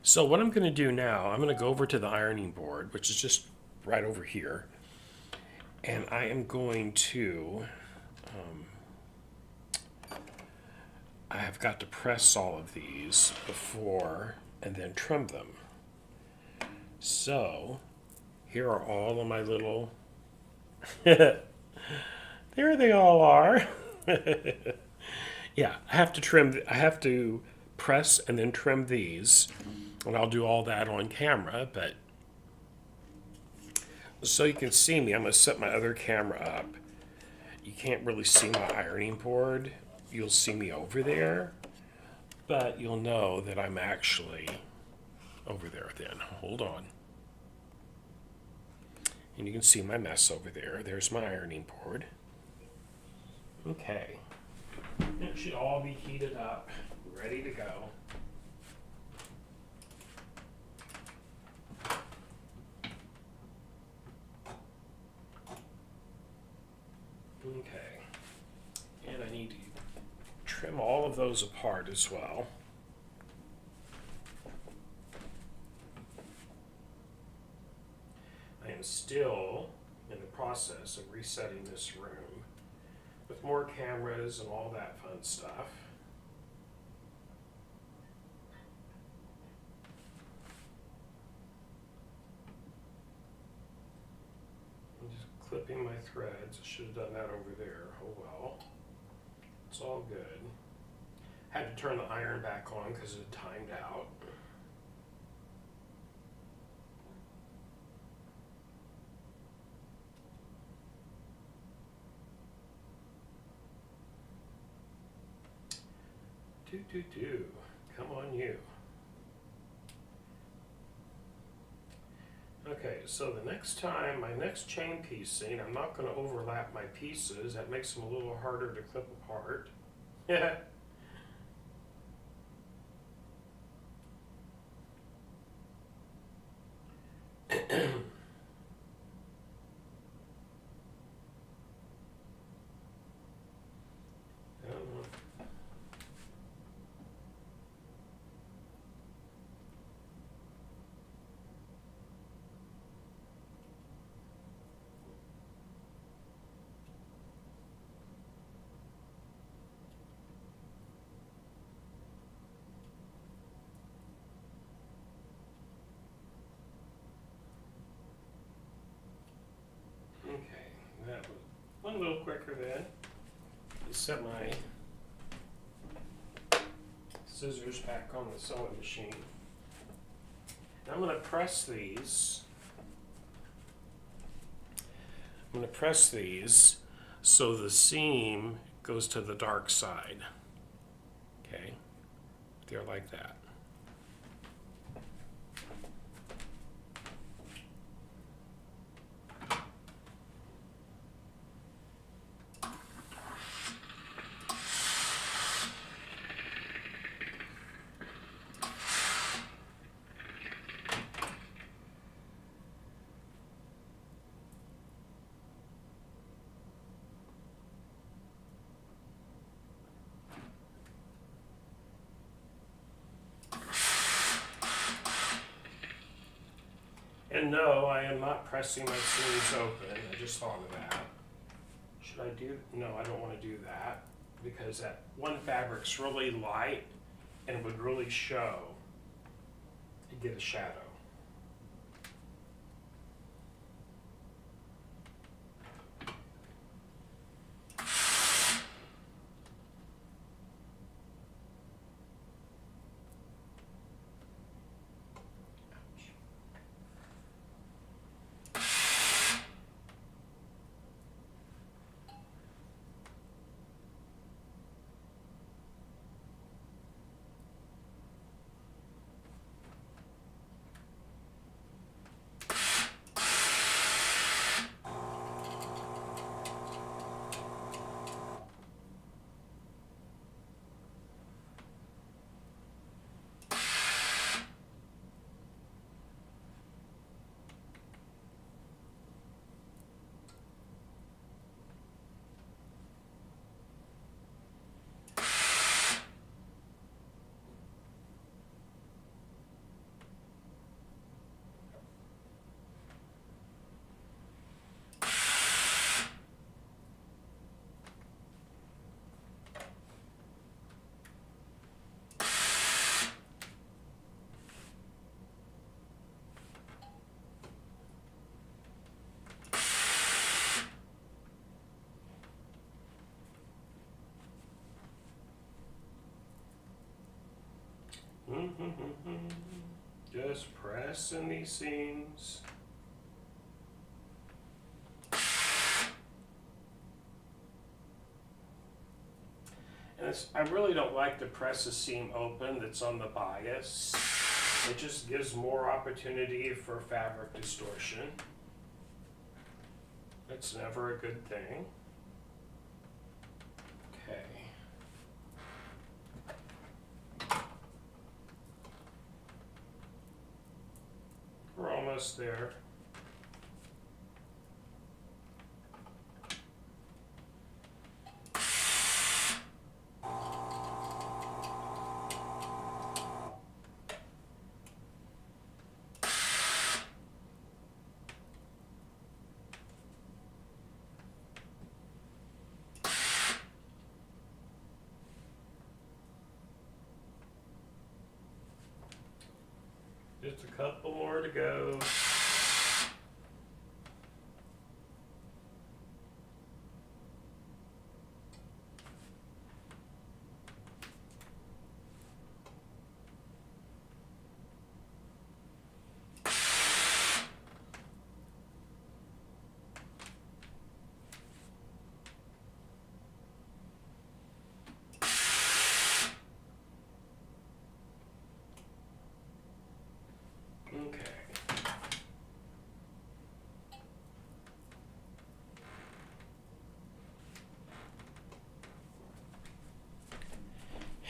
So what I'm going to do now, I'm going to go over to the ironing board, which is just right over here. And I am going to, I have got to press all of these before and then trim them. So here are all of my little, there they all are. Yeah, I have to press and then trim these. And I'll do all that on camera, but so you can see me, I'm going to set my other camera up. You can't really see my ironing board. You'll see me over there, but you'll know that I'm actually over there then. Hold on. And you can see my mess over there. There's my ironing board. Okay. It should all be heated up, ready to go. Okay, and I need to trim all of those apart as well. I am still in the process of resetting this room with more cameras and all that fun stuff. Clipping my threads. I should have done that over there. Oh well. It's all good. Had to turn the iron back on because it timed out. Do. Come on, you. Okay, so the next time, my next chain piecing, I'm not going to overlap my pieces. That makes them a little harder to clip apart. Yeah. then is set my scissors back on the sewing machine. And I'm going to press these. I'm going to press these so the seam goes to the dark side. Okay, there like that. And no, I am not pressing my seams open. I just thought of that. Should I do? No, I don't want to do that because that one fabric's really light and it would really show. You get a shadow. Just pressing these seams. And I really don't like to press a seam open that's on the bias. It just gives more opportunity for fabric distortion. That's never a good thing. Okay. We're almost there. Just a couple more to go. Okay.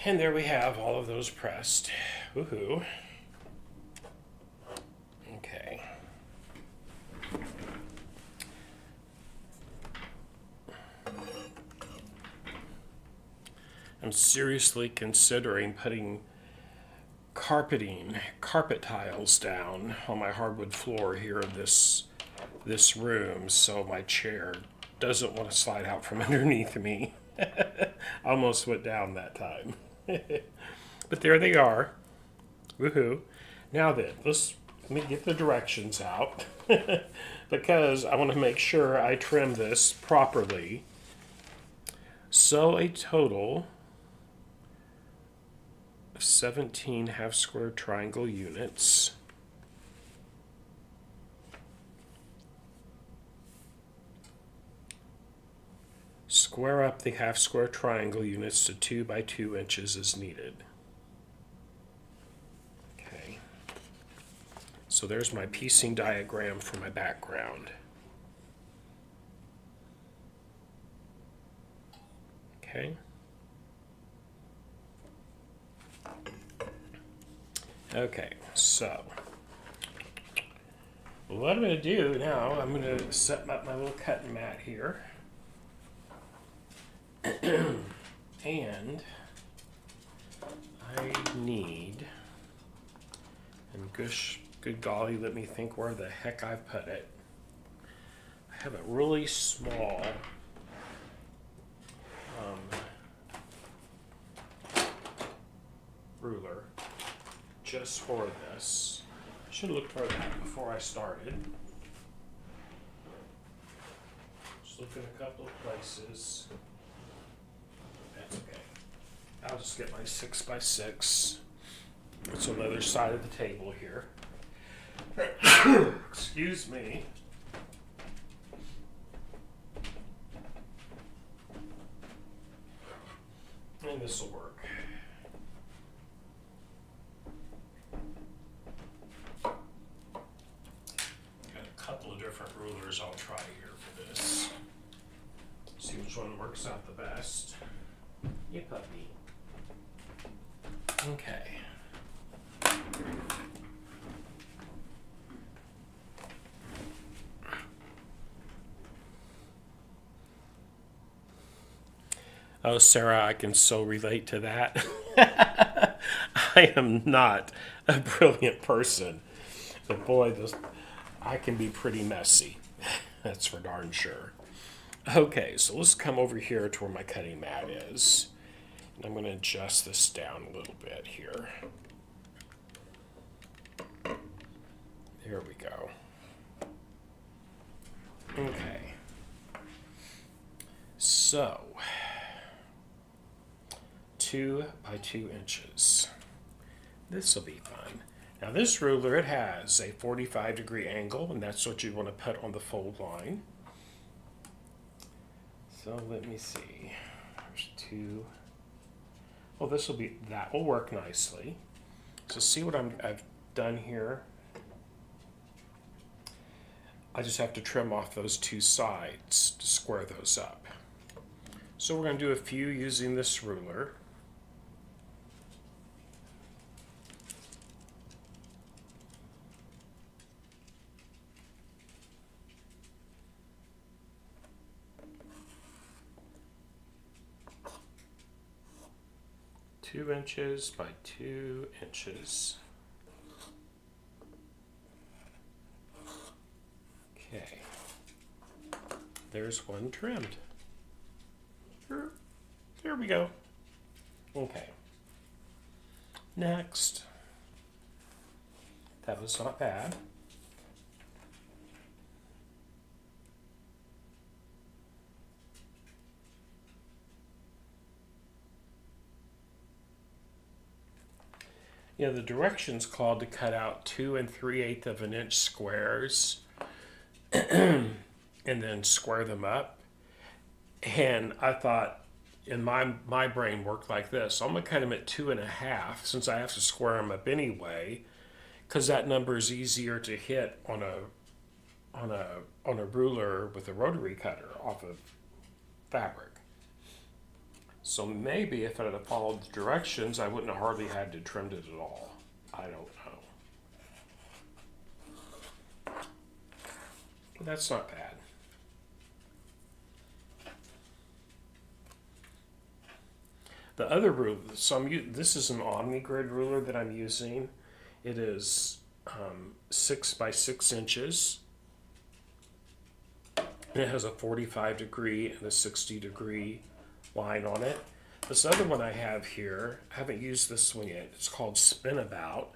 And there we have all of those pressed. Woohoo. Okay. I'm seriously considering putting carpet tiles down on my hardwood floor here in this room so my chair doesn't want to slide out from underneath me. Almost went down that time. But there they are. Woohoo. Now then, let me get the directions out because I want to make sure I trim this properly Sew a total of 17 half square triangle units. Square up the half square triangle units to 2 by 2 inches as needed. Okay. So there's my piecing diagram for my background. Okay. Okay, so what I'm going to do now, I'm going to set up my little cutting mat here. And I need, and good golly, let me think where the heck I put it. I have a really small ruler just for this. I should have looked for that before I started. Just look in a couple of places. That's okay. I'll just get my 6x6. It's on the other side of the table here. Excuse me. And this will work. Got a couple of different rulers I'll try here for this. See which one works out the best. You puppy. Okay. Oh, Sarah, I can so relate to that. I am not a brilliant person. But boy, I can be pretty messy. That's for darn sure. Okay, so let's come over here to where my cutting mat is. And I'm going to adjust this down a little bit here. There we go. Okay. So, 2 by 2 inches. This will be fun. Now this ruler, it has a 45-degree angle, and that's what you want to put on the fold line. So let me see. There's 2. Well, that will work nicely. So see what I've done here? I just have to trim off those 2 sides to square those up. So we're going to do a few using this ruler. Two inches by 2 inches. Okay. There's one trimmed. There we go. Okay. Next. That was not bad. You know, the directions called to cut out 2 3/8 of an inch squares and then square them up. And I thought, in my brain worked like this. I'm gonna cut them at 2 1/2 since I have to square them up anyway, because that number is easier to hit on a ruler with a rotary cutter off of fabric. So maybe if I had followed the directions, I wouldn't have hardly had to trim it at all. I don't know. But that's not bad. The other ruler, this is an OmniGrid ruler that I'm using. It is 6 by 6 inches. And it has a 45-degree and a 60-degree line on it. This other one I have here, I haven't used this one yet. It's called Spinabout,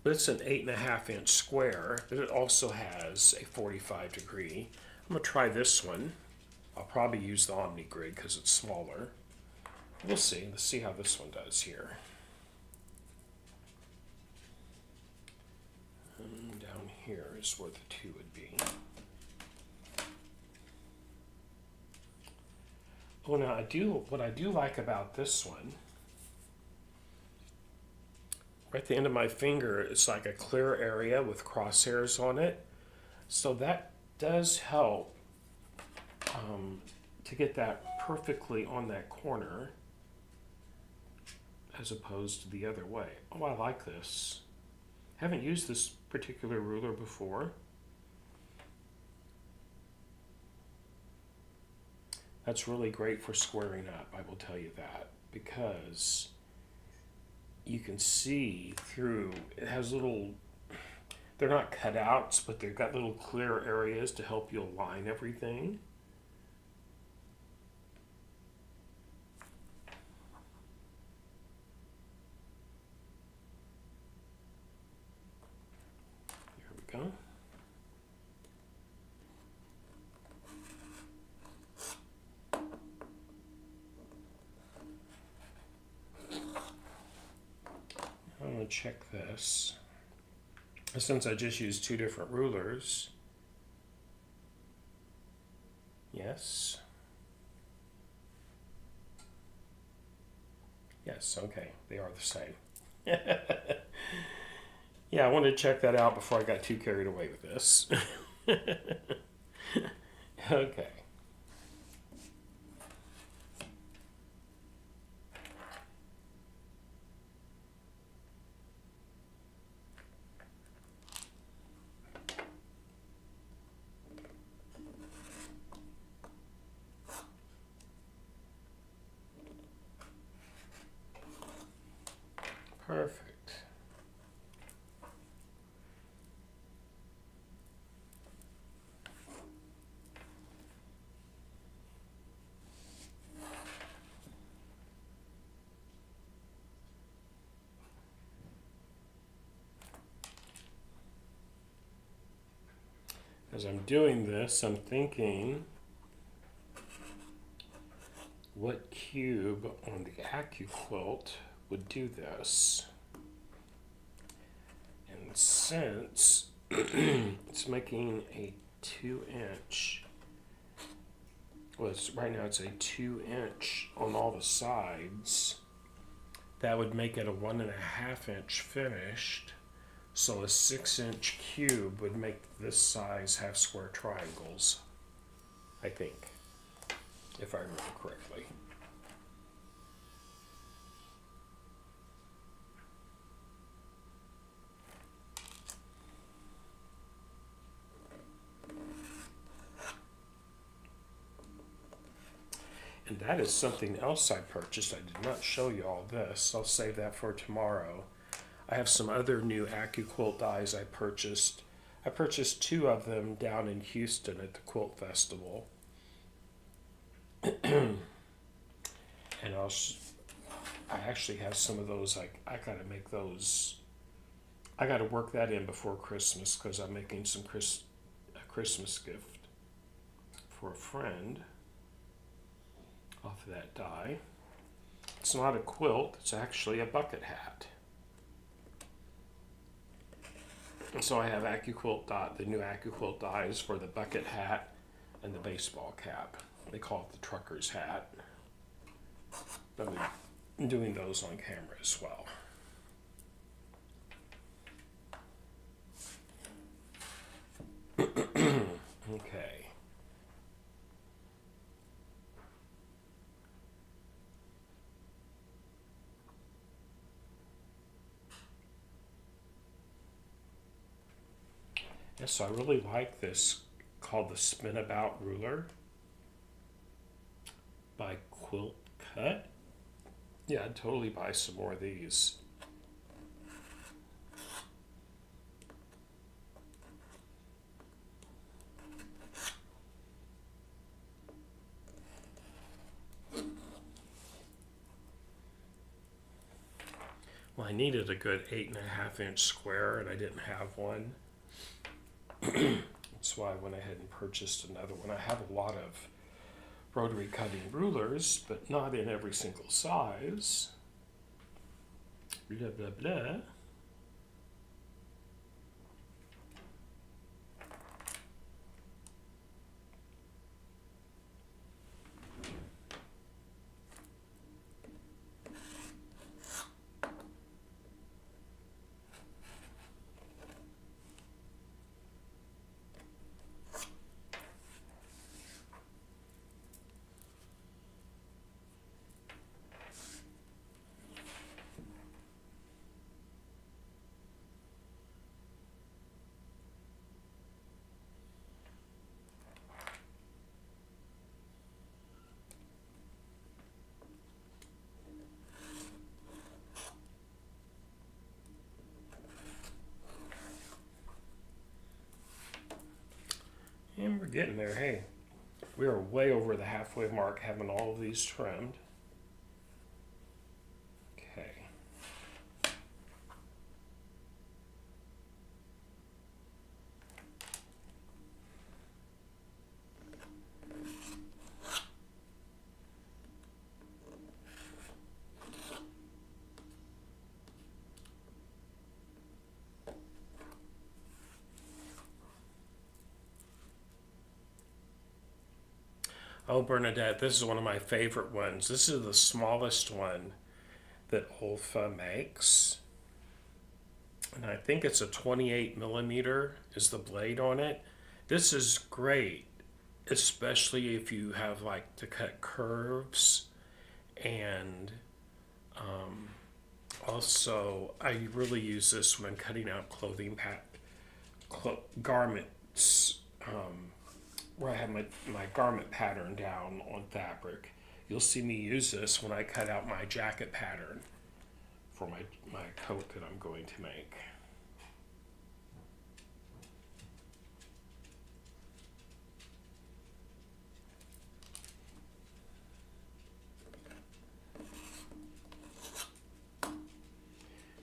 but it's an 8 1/2 inch square, but it also has a 45-degree. I'm gonna try this one. I'll probably use the Omni Grid because it's smaller. We'll see. Let's see how this one does here. And down here is where the 2 would be. Oh, now what I do like about this one, right at the end of my finger, it's like a clear area with crosshairs on it. So that does help to get that perfectly on that corner as opposed to the other way. Oh, I like this. Haven't used this particular ruler before. That's really great for squaring up, I will tell you that, because you can see through, it has little, they're not cutouts, but they've got little clear areas to help you align everything. There we go. I'm going to check this. Since I just used 2 different rulers. Yes. Yes, okay, they are the same. Yeah, I wanted to check that out before I got too carried away with this. Okay. Perfect. As I'm doing this, I'm thinking, what cube on the AccuQuilt would do this? And since it's making a 2-inch, well, right now it's a 2-inch on all the sides, that would make it a 1.5-inch finished. So a 6-inch cube would make this size half square triangles, I think, if I remember correctly. And that is something else I purchased. I did not show you all this. I'll save that for tomorrow. I have some other new AccuQuilt dies I purchased. I purchased 2 of them down in Houston at the Quilt Festival. And I actually have some of those. I gotta make those. I gotta work that in before Christmas because I'm making a Christmas gift for a friend off of that die. It's not a quilt, it's actually a bucket hat. And so I have the new AccuQuilt dies for the bucket hat and the baseball cap. They call it the trucker's hat. I'm doing those on camera as well. Okay. Yes, so I really like this called the Spin About Ruler by Quilt Cut. Yeah, I'd totally buy some more of these. Well, I needed a good 8.5-inch square and I didn't have one. That's why I went ahead and purchased another one. I have a lot of rotary cutting rulers, but not in every single size. Blah, blah, blah. And we're getting there. Hey, we are way over the halfway mark having all of these trimmed. Okay. Oh, Bernadette, this is one of my favorite ones. This is the smallest one that Olfa makes. And I think it's a 28 millimeter is the blade on it. This is great, especially if you have like to cut curves. And also, I really use this when cutting out clothing garments. Where I have my garment pattern down on fabric. You'll see me use this when I cut out my jacket pattern for my coat that I'm going to make.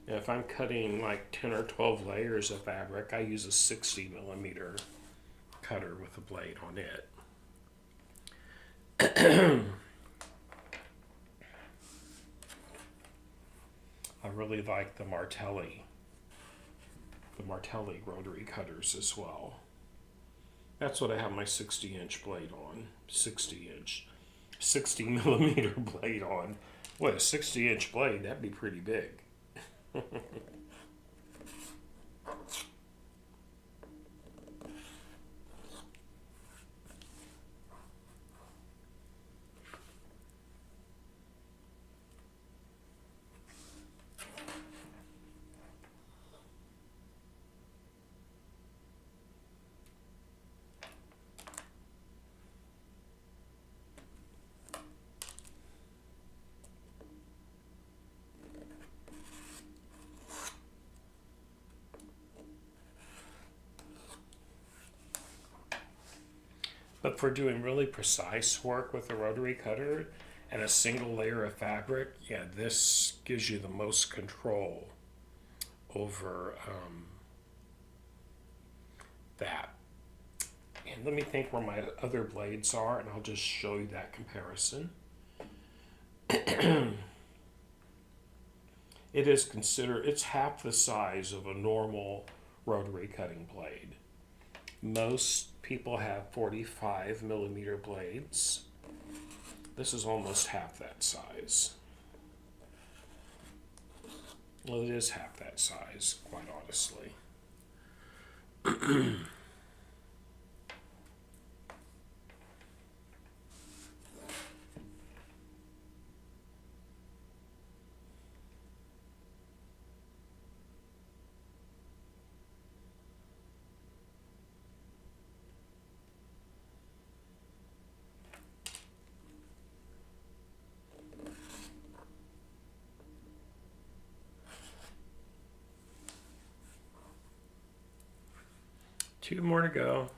Now, if I'm cutting like 10 or 12 layers of fabric, I use a 60 millimeter cutter with a blade on it. I really like the Martelli rotary cutters as well. That's what I have my 60-inch blade on. 60 millimeter blade on. What, a 60-inch blade? That'd be pretty big. But for doing really precise work with a rotary cutter and a single layer of fabric, yeah, this gives you the most control over that. And let me think where my other blades are, and I'll just show you that comparison. It's half the size of a normal rotary cutting blade. Most people have 45 millimeter blades. This is almost half that size. Well, it is half that size, quite honestly. Two more to go.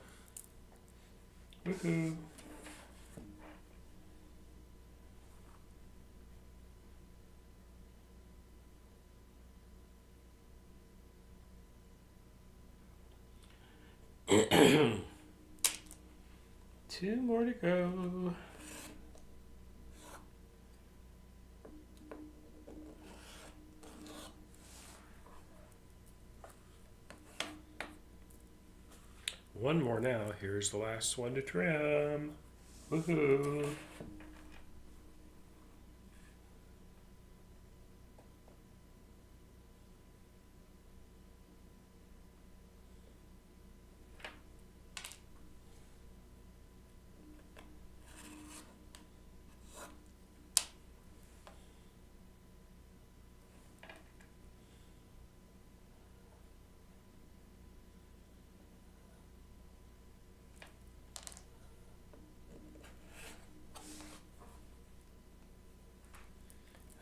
Woohoo. Two more to go. One more now. Here's the last one to trim. Woohoo!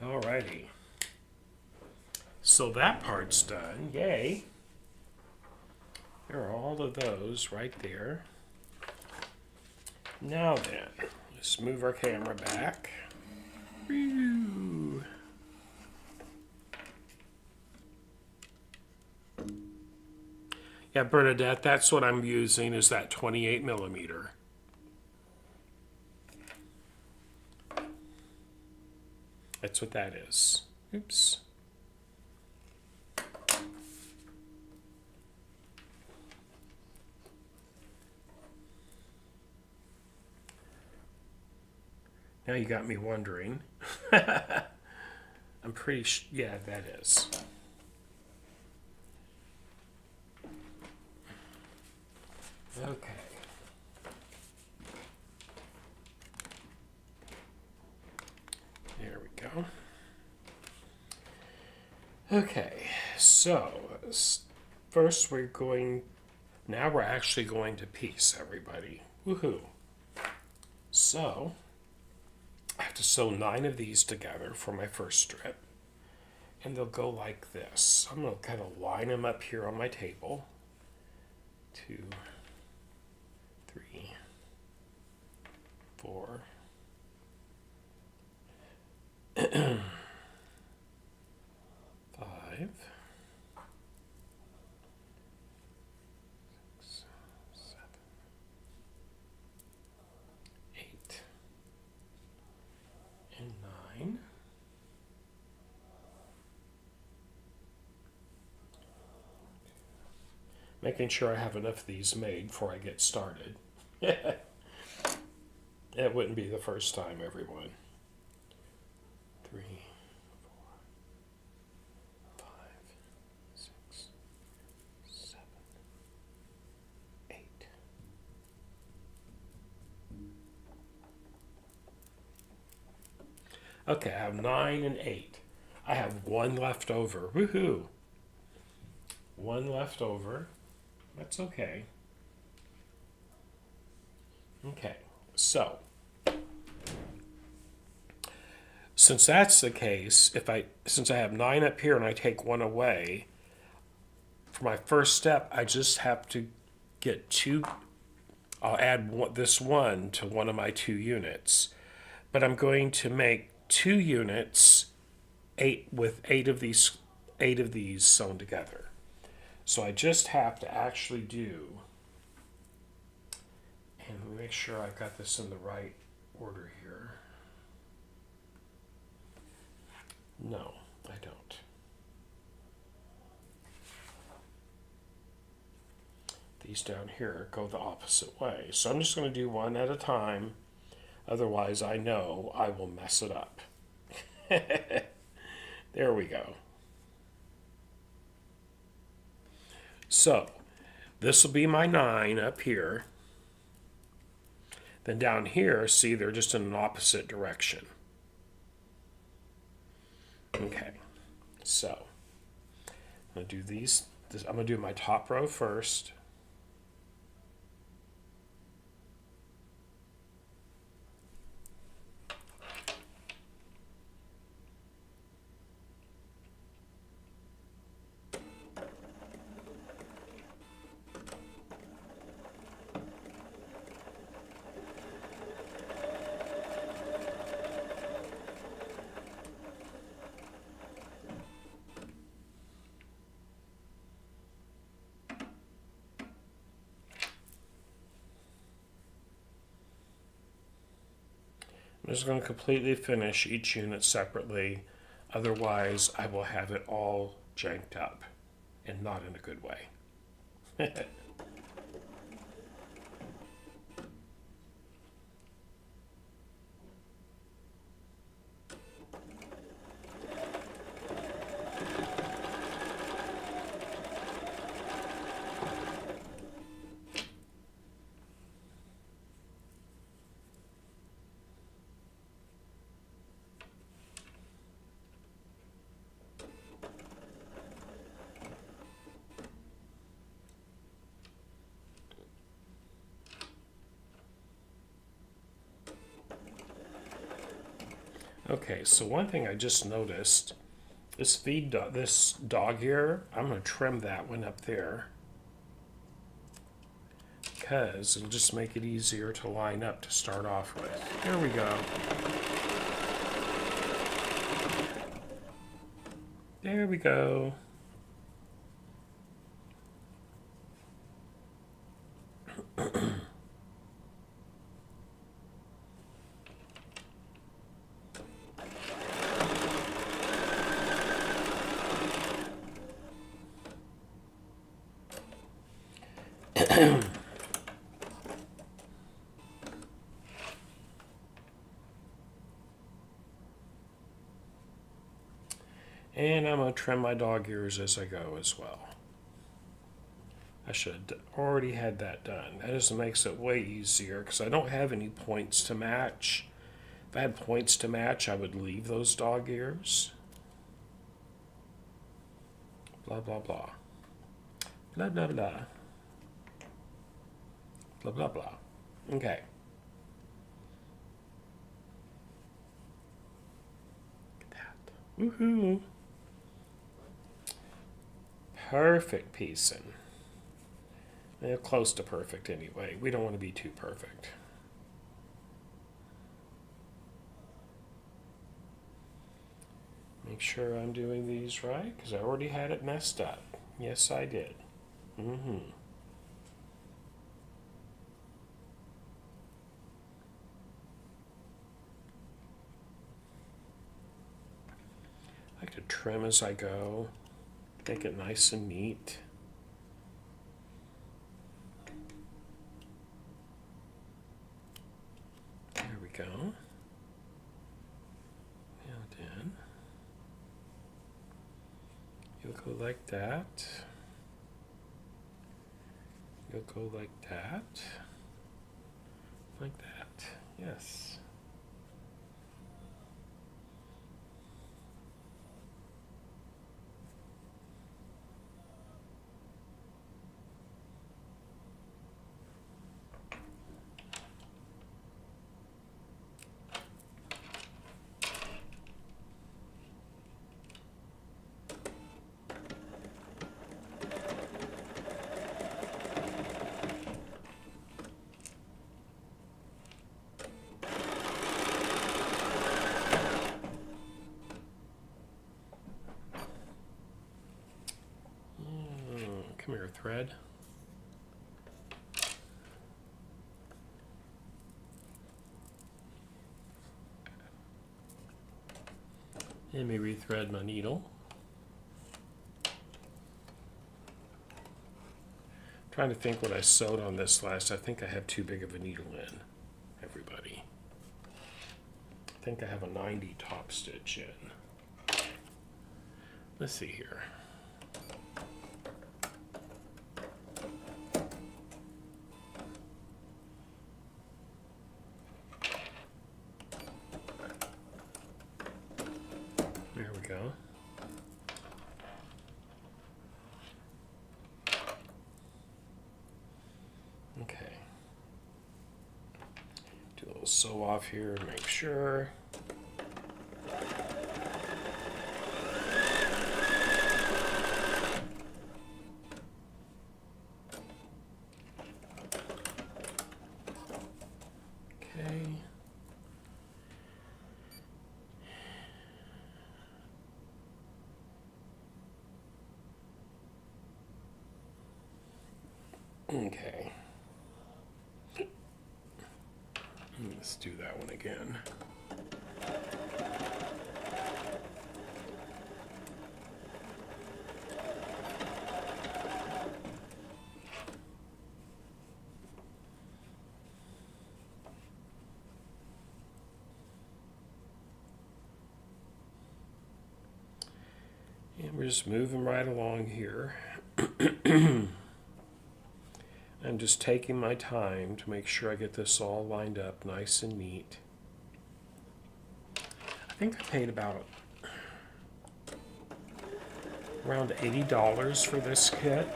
Alrighty. So that part's done. Yay. There are all of those right there. Now then, let's move our camera back. Whew. Yeah, Bernadette, that's what I'm using, is that 28 millimeter. That's what that is. Oops. Now you got me wondering. I'm pretty sure, yeah, that is. Okay. There we go. Okay, so first now we're actually going to piece, everybody. Woohoo. So, I have to sew 9 of these together for my first strip. And they'll go like this. I'm going to kind of line them up here on my table. 2, 3, 4, 5, 6, 7, 8, and 9. Making sure I have enough of these made before I get started. It wouldn't be the first time, everyone. 3, 4, 5, 6, 7, 8. Okay, I have 9 and 8. I have 1 left over. Woohoo! 1 left over. That's okay. Okay, so since that's the case, since I have 9 up here and I take 1 away, for my first step, I just have to get 2. I'll add this 1 to one of my 2 units, but I'm going to make 2 units, 8 with 8 of these sewn together. So I just have to actually do, and let me make sure I've got this in the right order here. No, I don't. These down here go the opposite way. So I'm just going to do 1 at a time. Otherwise, I know I will mess it up. There we go. So, this will be my 9 up here. Then down here, see, they're just in an opposite direction. Okay, so I'm going to do these. I'm going to do my top row first. I'm just going to completely finish each unit separately. Otherwise, I will have it all janked up and not in a good way. Okay, so one thing I just noticed, this dog ear, I'm going to trim that one up there because it'll just make it easier to line up to start off with. There we go. There we go. And I'm going to trim my dog ears as I go as well. I should have already had that done. That just makes it way easier because I don't have any points to match. If I had points to match, I would leave those dog ears. Blah, blah, blah. Blah, blah, blah. Blah, blah, blah. Okay. Look at that. Woohoo. Perfect piecing. They're close to perfect anyway. We don't want to be too perfect. Make sure I'm doing these right because I already had it messed up. Yes, I did. I like to trim as I go. Make it nice and neat. There we go. Now then, you'll go like that. You'll go like that. Like that. Yes. Come here, thread. Let me rethread my needle. Trying to think what I sewed on this last. I think I have too big of a needle in, everybody. I think I have a 90 top stitch in. Let's see here. There we go. Okay. Do a little sew off here to make sure. Okay. Okay. Let's do that one again. And we're just moving right along here. I'm just taking my time to make sure I get this all lined up nice and neat. I think I paid about around $80 for this kit.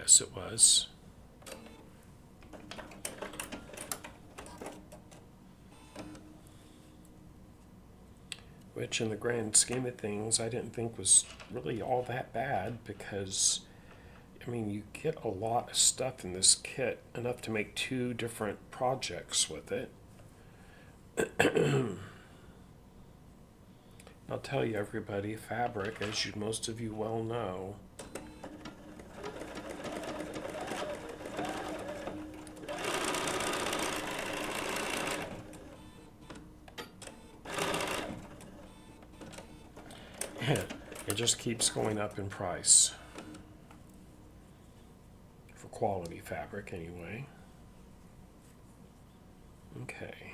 Yes, it was. Which, in the grand scheme of things, I didn't think was really all that bad because, I mean, you get a lot of stuff in this kit, enough to make 2 different projects with it. I'll tell you, everybody, fabric, as most of you well know, it just keeps going up in price. For quality fabric, anyway. Okay.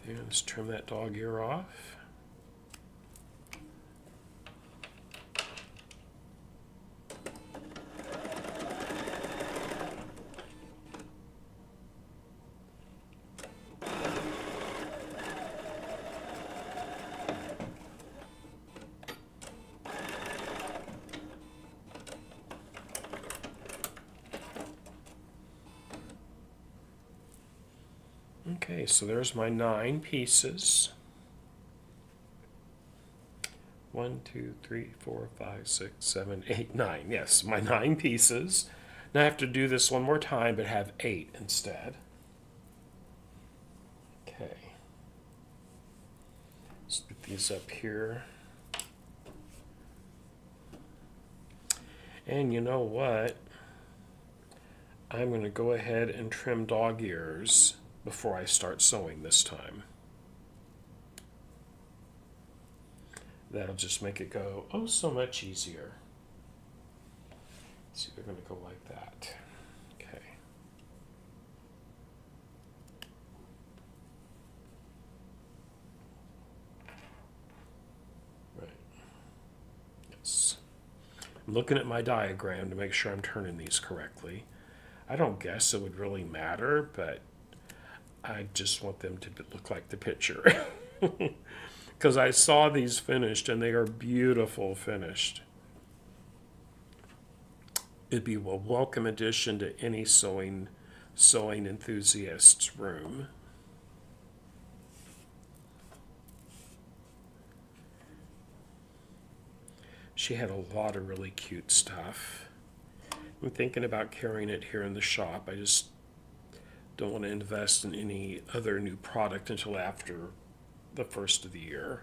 There, let's trim that dog ear off. Okay, so there's my 9 pieces. 1, 2, 3, 4, 5, 6, 7, 8, 9. Yes, my 9 pieces. Now I have to do this one more time, but have 8 instead. Okay. Let's put these up here. And you know what? I'm going to go ahead and trim dog ears before I start sewing this time. That'll just make it go, oh, so much easier. See, they're going to go like that. Okay. Right. Yes. I'm looking at my diagram to make sure I'm turning these correctly. I don't guess it would really matter, but I just want them to look like the picture. Because I saw these finished, and they are beautiful finished. It'd be a welcome addition to any sewing enthusiast's room. She had a lot of really cute stuff. I'm thinking about carrying it here in the shop. I just don't want to invest in any other new product until after the first of the year.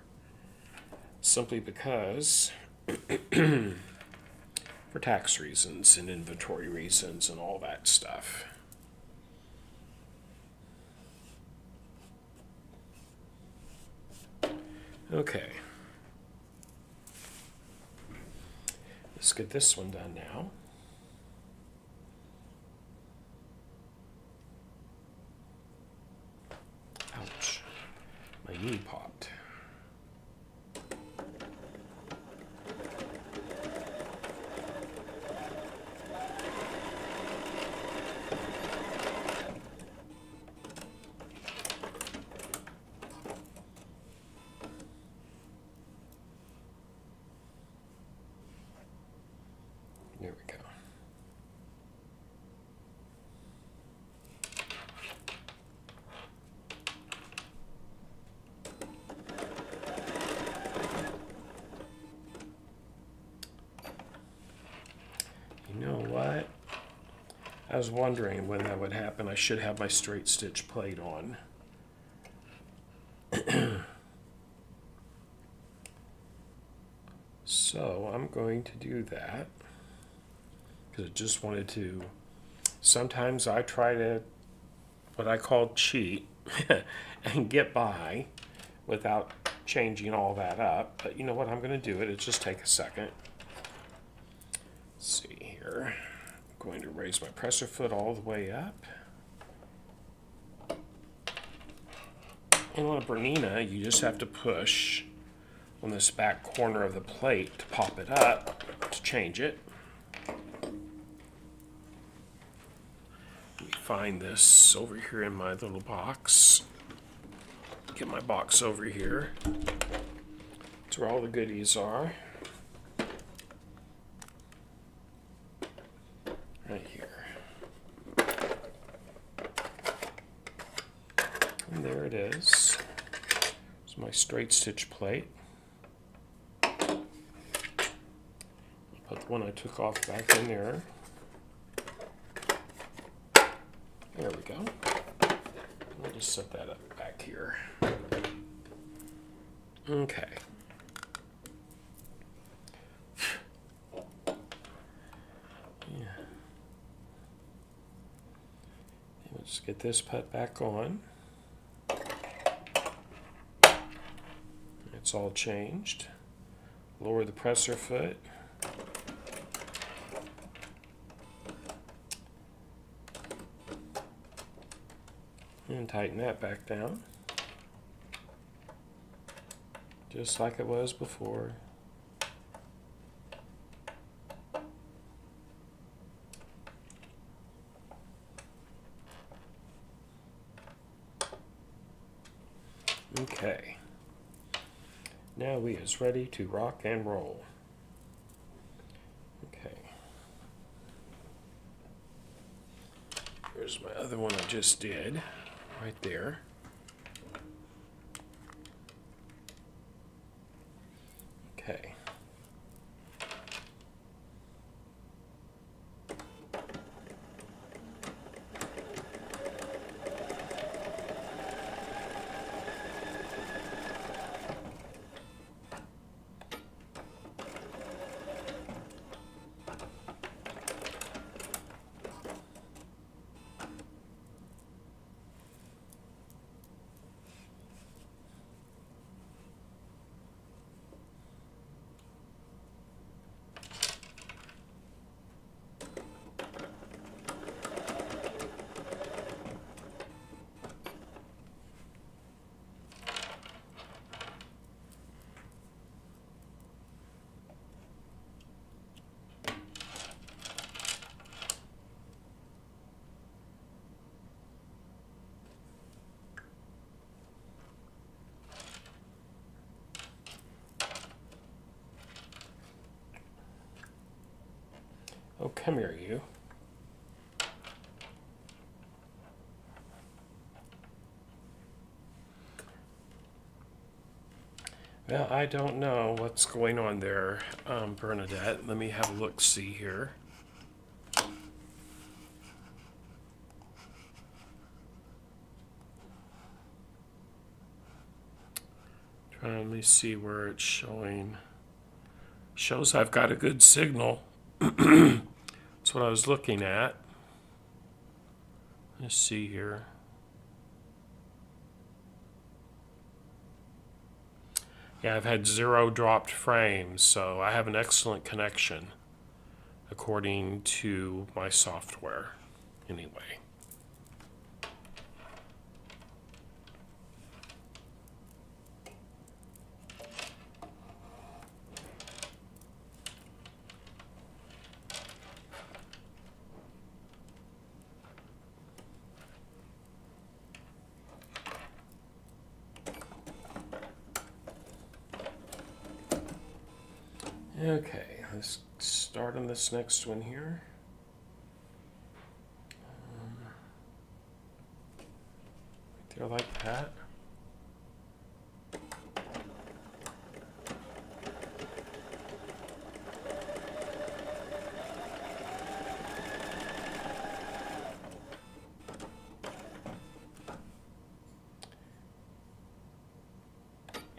Simply because for tax reasons and inventory reasons and all that stuff. Okay. Let's get this one done now. Ouch. My knee popped. There we go. You know what? I was wondering when that would happen. I should have my straight stitch plate on. So I'm going to do that because I just wanted to. Sometimes I try to, what I call cheat, and get by without changing all that up. But you know what? I'm going to do it. It'll just take a second. Let's see here. I'm going to raise my presser foot all the way up. And on a Bernina, you just have to push on this back corner of the plate to pop it up to change it. Let me find this over here in my little box. Get my box over here. That's where all the goodies are. Right here. And there it is. It's my straight stitch plate. Put the one I took off back in there. There we go. I'll just set that up back here. Okay. Yeah. Let's get this put back on. It's all changed. Lower the presser foot. And tighten that back down. Just like it was before. Okay. Now we is ready to rock and roll. Okay. Here's my other one I just did. Right there. Okay. Oh, come here, you. Well, I don't know what's going on there, Bernadette. Let me have a look-see here. Let me see where it's showing. Shows I've got a good signal. That's what I was looking at. Let's see here. Yeah, I've had 0 dropped frames, so I have an excellent connection according to my software. Anyway. Okay, let's start on this next one here. Right there like that.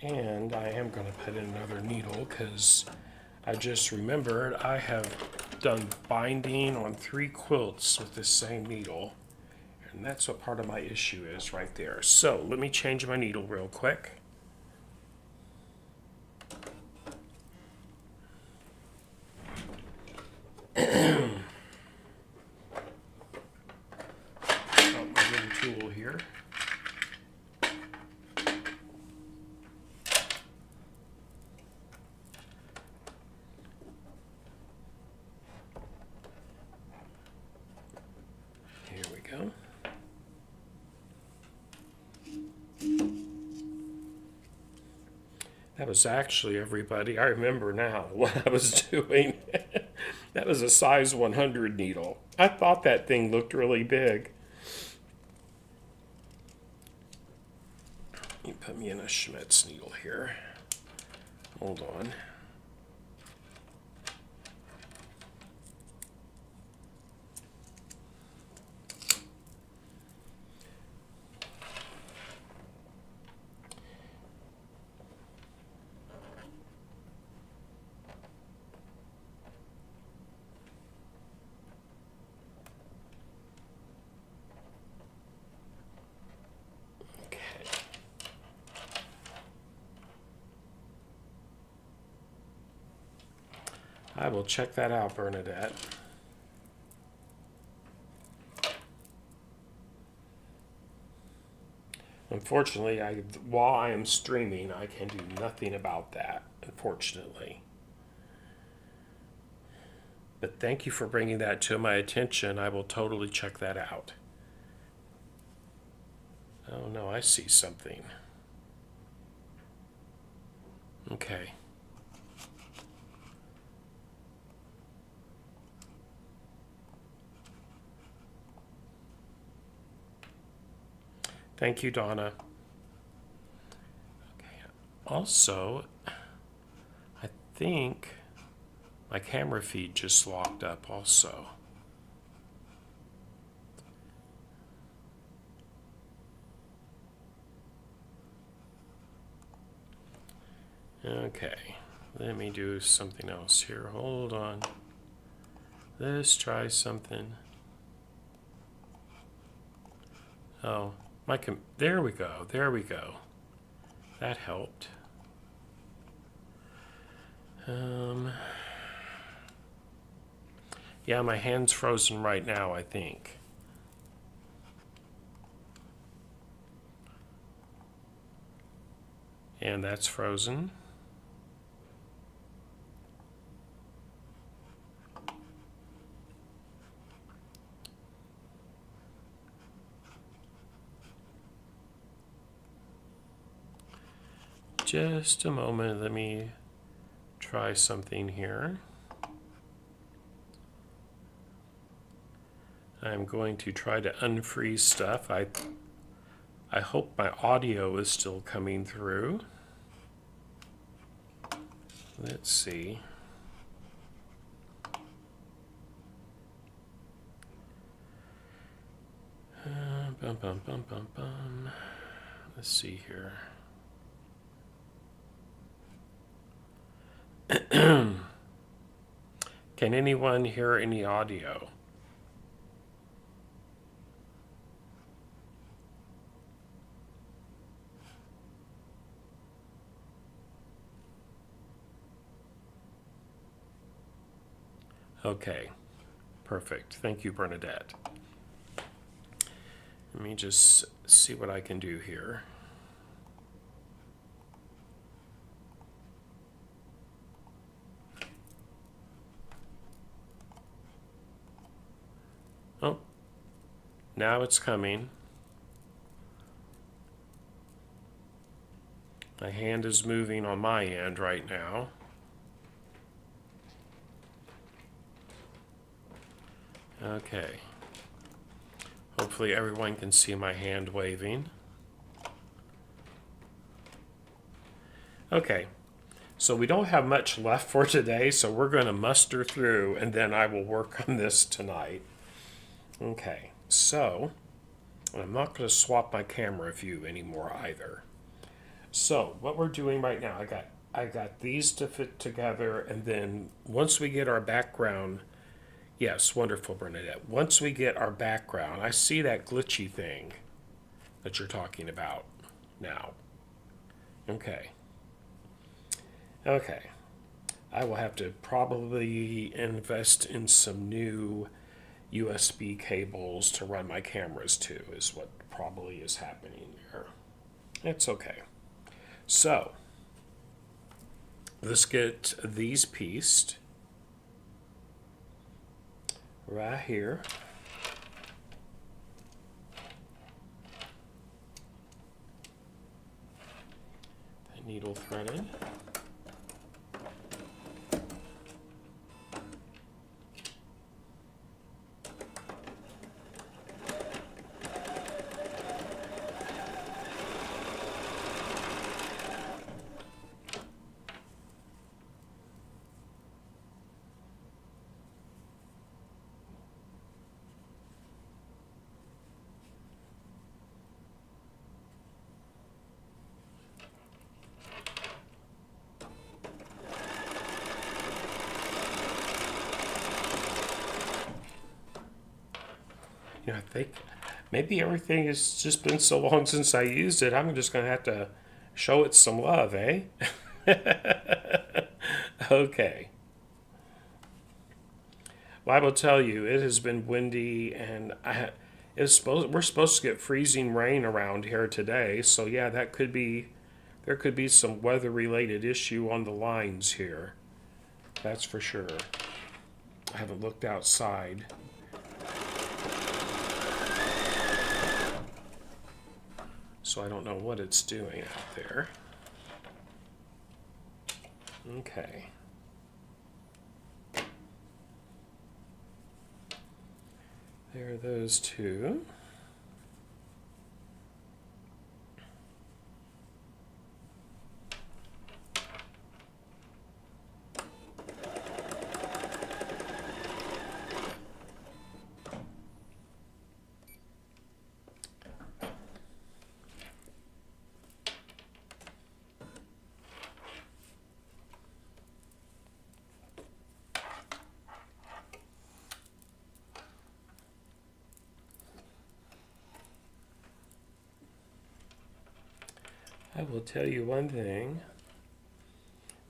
And I am going to put in another needle because I just remembered I have done binding on 3 quilts with this same needle, and that's what part of my issue is right there. So let me change my needle real quick. Got my little tool here. That was actually, everybody, I remember now what I was doing. That was a size 100 needle. I thought that thing looked really big. You put me in a Schmitz needle here. Hold on. I will check that out, Bernadette. Unfortunately, while I am streaming, I can do nothing about that, unfortunately. But thank you for bringing that to my attention. I will totally check that out. Oh no, I see something. Okay. Thank you, Donna. Okay. Also, I think my camera feed just locked up also. Okay, let me do something else here. Hold on. Let's try something. Oh, there we go. There we go. That helped. Yeah, my hand's frozen right now, I think. And that's frozen. Just a moment, let me try something here. I'm going to try to unfreeze stuff. I hope my audio is still coming through. Let's see. Let's see here. Can anyone hear any audio? Okay, perfect. Thank you, Bernadette. Let me just see what I can do here. Oh, now it's coming. My hand is moving on my end right now. Okay. Hopefully everyone can see my hand waving. Okay. So we don't have much left for today, so we're going to muster through and then I will work on this tonight. Okay. So I'm not going to swap my camera view anymore either. So what we're doing right now, I got these to fit together, and then once we get our background, yes, wonderful, Bernadette. Once we get our background, I see that glitchy thing that you're talking about now. Okay. Okay. I will have to probably invest in some new USB cables to run my cameras to, is what probably is happening there. It's okay. So, let's get these pieced right here. The needle threaded. You know, I think maybe everything has just been so long since I used it, I'm just going to have to show it some love, eh? Okay. Well, I will tell you, it has been windy, and we're supposed to get freezing rain around here today. So yeah, there could be some weather-related issue on the lines here. That's for sure. I haven't looked outside. So I don't know what it's doing out there. Okay. There are those two. I will tell you one thing.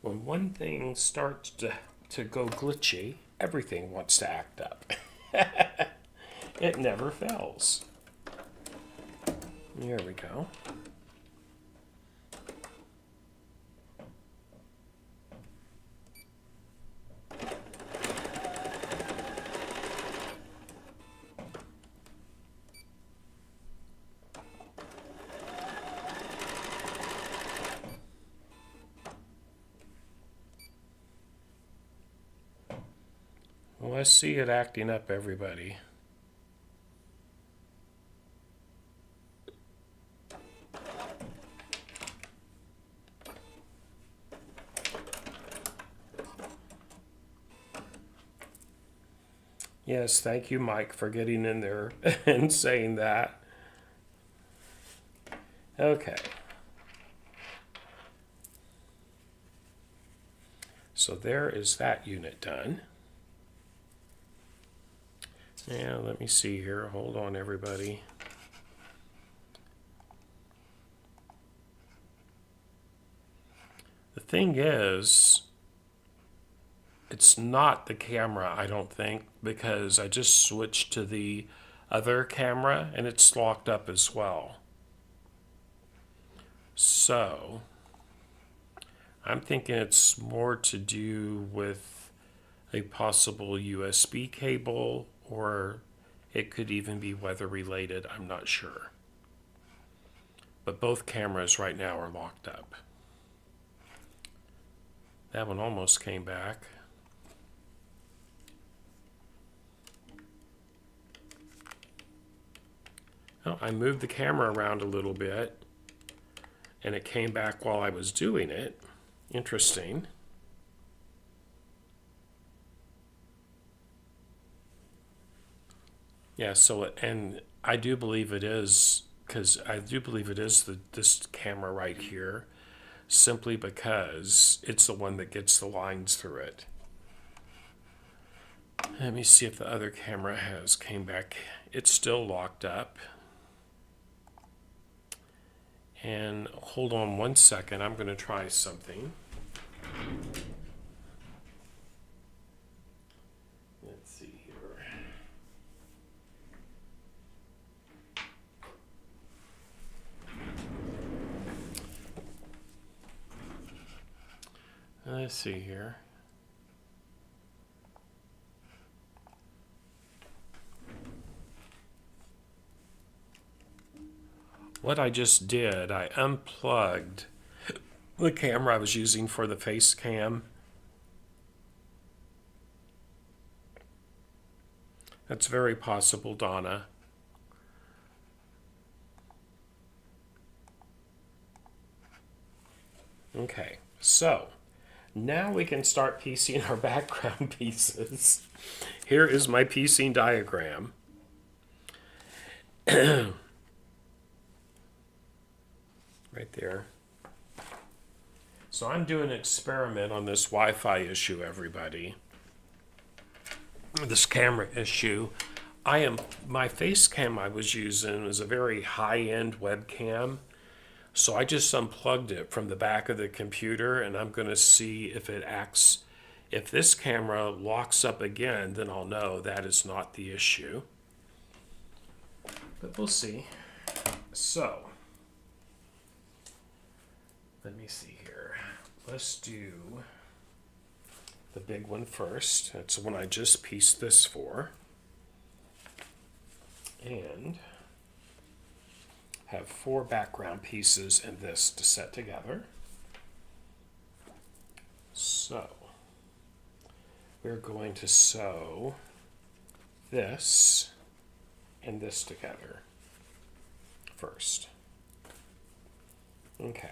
When one thing starts to go glitchy, everything wants to act up. It never fails. Here we go. Well, I see it acting up, everybody. Yes, thank you, Mike, for getting in there and saying that. Okay. So there is that unit done. Yeah, let me see here. Hold on, everybody. The thing is, it's not the camera, I don't think, because I just switched to the other camera and it's locked up as well. So, I'm thinking it's more to do with a possible USB cable, or it could even be weather related. I'm not sure. But both cameras right now are locked up. That one almost came back. Oh, I moved the camera around a little bit and it came back while I was doing it. Interesting. Yeah, so, and I do believe it is, because I do believe it is this camera right here, simply because it's the one that gets the lines through it. Let me see if the other camera came back. It's still locked up. And hold on one second, I'm going to try something. Let's see here. Let's see here. What I just did, I unplugged the camera I was using for the face cam. That's very possible, Donna. Okay, so now we can start piecing our background pieces. Here is my piecing diagram. Right there. So I'm doing an experiment on this Wi-Fi issue, everybody. This camera issue. My face cam I was using was a very high-end webcam. So I just unplugged it from the back of the computer, and I'm going to see if it acts. If this camera locks up again, then I'll know that is not the issue. But we'll see. So, let me see here. Let's do the big one first. That's the one I just pieced this for. And have 4 background pieces in this to set together. So we're going to sew this and this together first. Okay.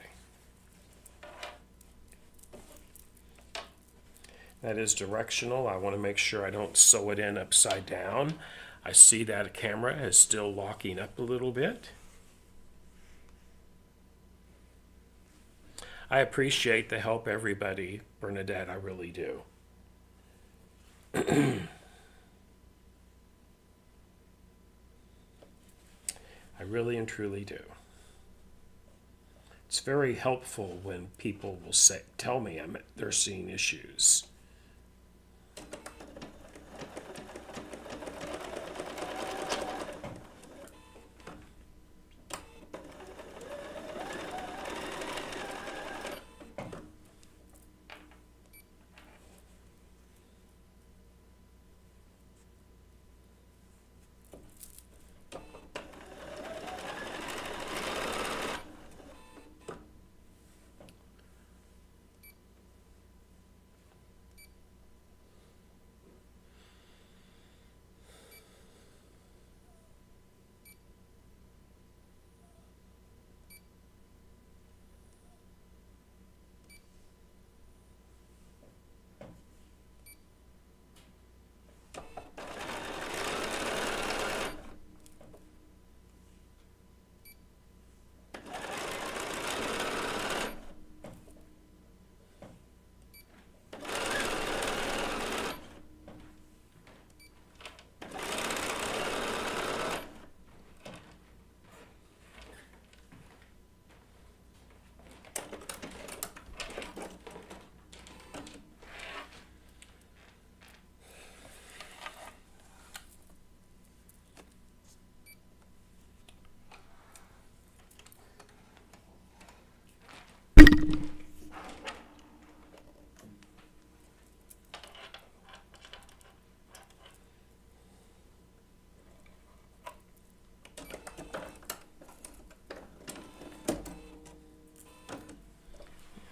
That is directional. I want to make sure I don't sew it in upside down. I see that camera is still locking up a little bit. I appreciate the help, everybody, Bernadette, I really do. I really and truly do. It's very helpful when people will tell me they're seeing issues.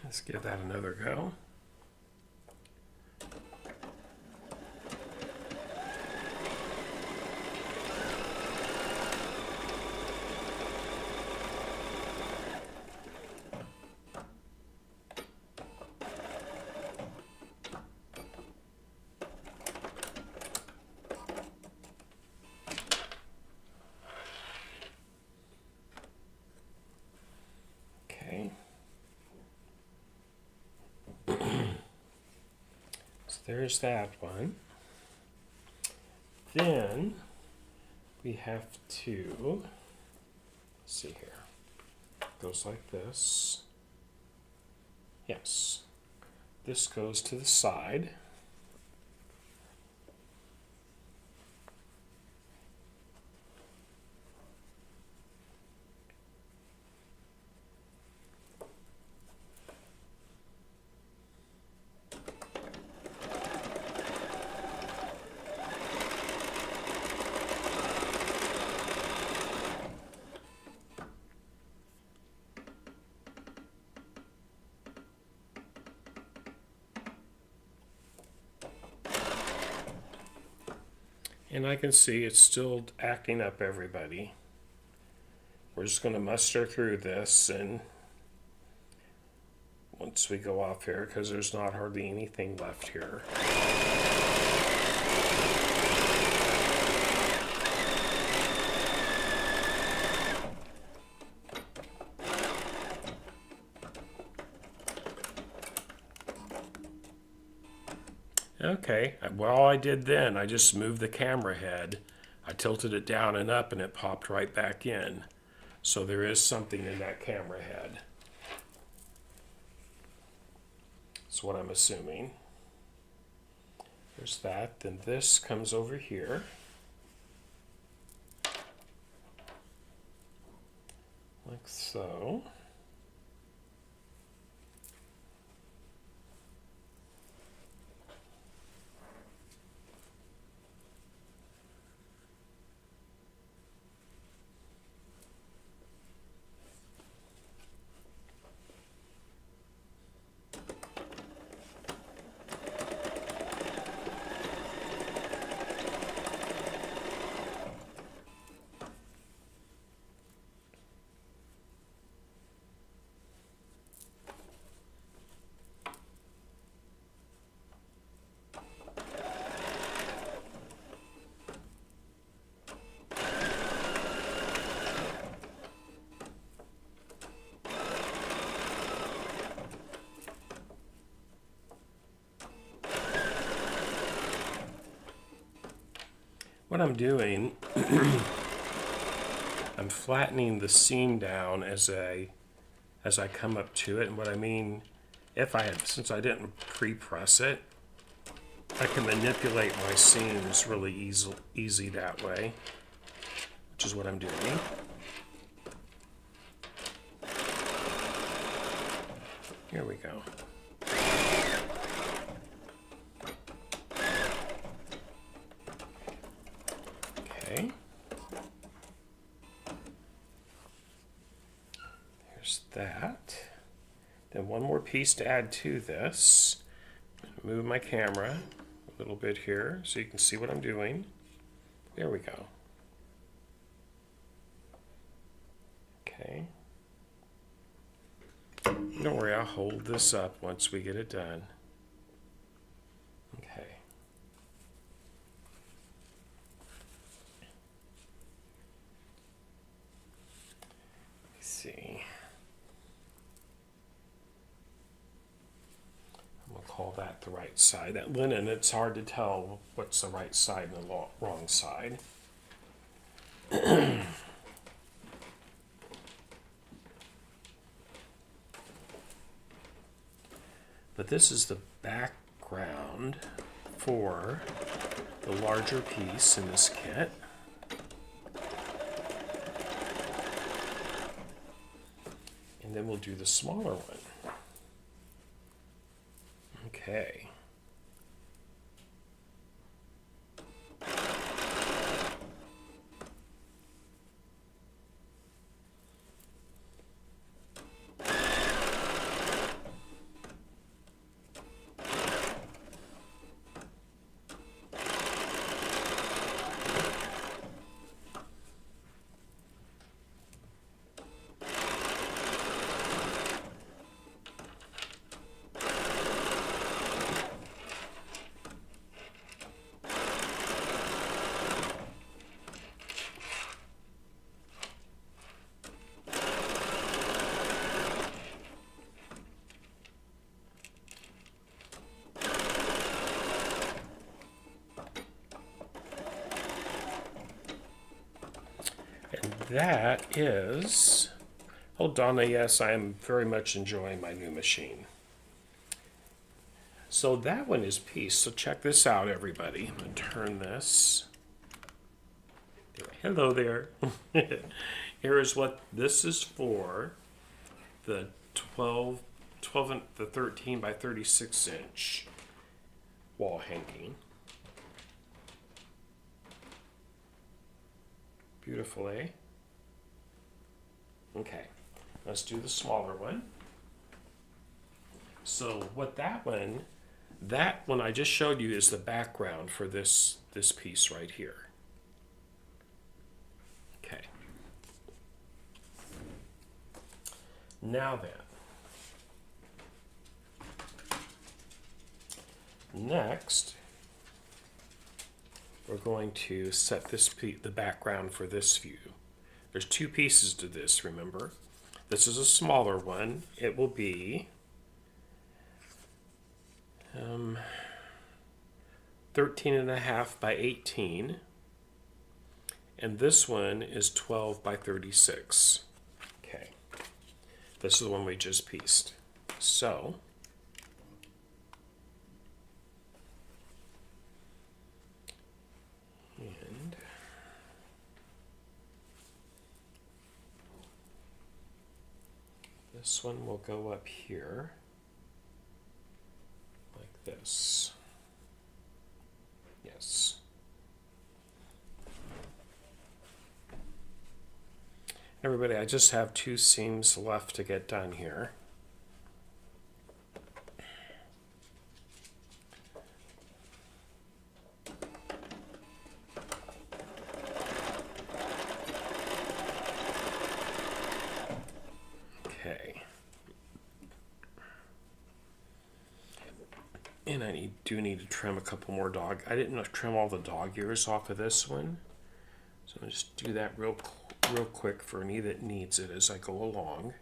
Let's give that another go. Okay. There's that one. Then we have to, let's see here, goes like this. Yes, this goes to the side. And I can see it's still acting up, everybody. We're just going to muster through this, and once we go off here, because there's not hardly anything left here. Okay, well, I did then, I just moved the camera head. I tilted it down and up and it popped right back in. So there is something in that camera head. That's what I'm assuming. There's that. Then this comes over here. Like so. What I'm doing, I'm flattening the seam down as I come up to it. And what I mean, since I didn't pre-press it, I can manipulate my seams really easy that way, which is what I'm doing. Here we go. Okay. There's that. Then one more piece to add to this. Move my camera a little bit here so you can see what I'm doing. There we go. Okay. Don't worry, I'll hold this up once we get it done. Okay. Let's see. I'm going to call that the right side. That linen, it's hard to tell what's the right side and the wrong side. But this is the background for the larger piece in this kit. And then we'll do the smaller one. Okay. That is, oh Donna, yes, I am very much enjoying my new machine. So that one is pieced. So check this out, everybody. I'm going to turn this. Hello there. Here is what this is for. The 13 by 36 inch wall hanging. Beautiful, eh? Okay, let's do the smaller one. So what that one I just showed you is the background for this piece right here. Okay. Now then, next we're going to set the background for this view. There's two pieces to this, remember? This is a smaller one. It will be 13.5 by 18. And this one is 12 by 36. Okay. This is the one we just pieced. So, and this one will go up here like this. Yes. Everybody, I just have 2 seams left to get done here. Okay. And I do need to trim a couple more I didn't trim all the dog ears off of this one. So I'll just do that real quick for any that needs it as I go along.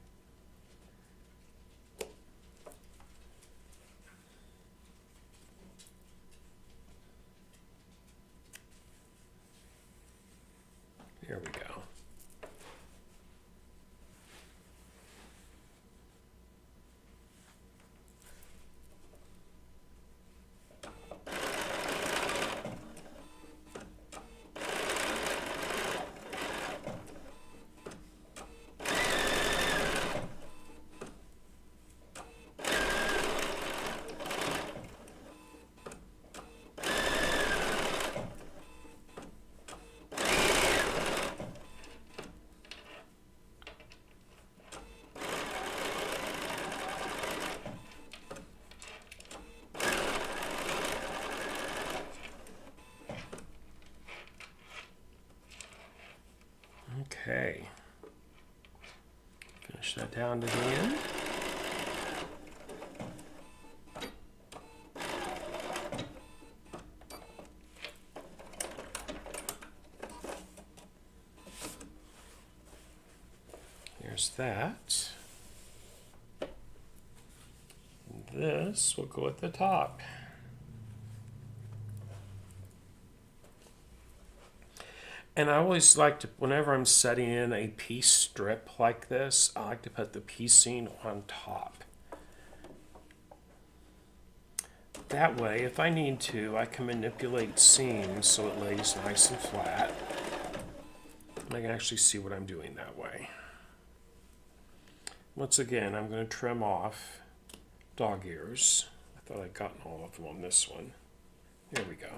There we go. Okay. Finish that down to the end. There's that. This will go at the top. And I always like to, whenever I'm setting in a piece strip like this, I like to put the piecing on top. That way, if I need to, I can manipulate seams so it lays nice and flat. And I can actually see what I'm doing that way. Once again, I'm going to trim off dog ears. I thought I'd gotten all of them on this one. There we go.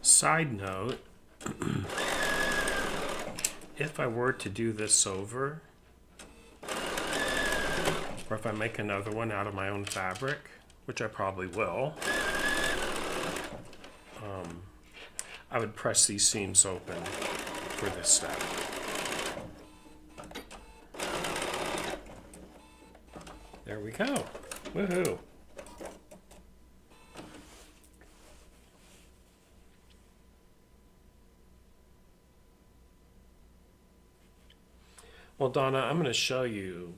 Side note, if I were to do this over, or if I make another one out of my own fabric, which I probably will, I would press these seams open for this step. There we go. Woohoo! Well, Donna, I'm going to show you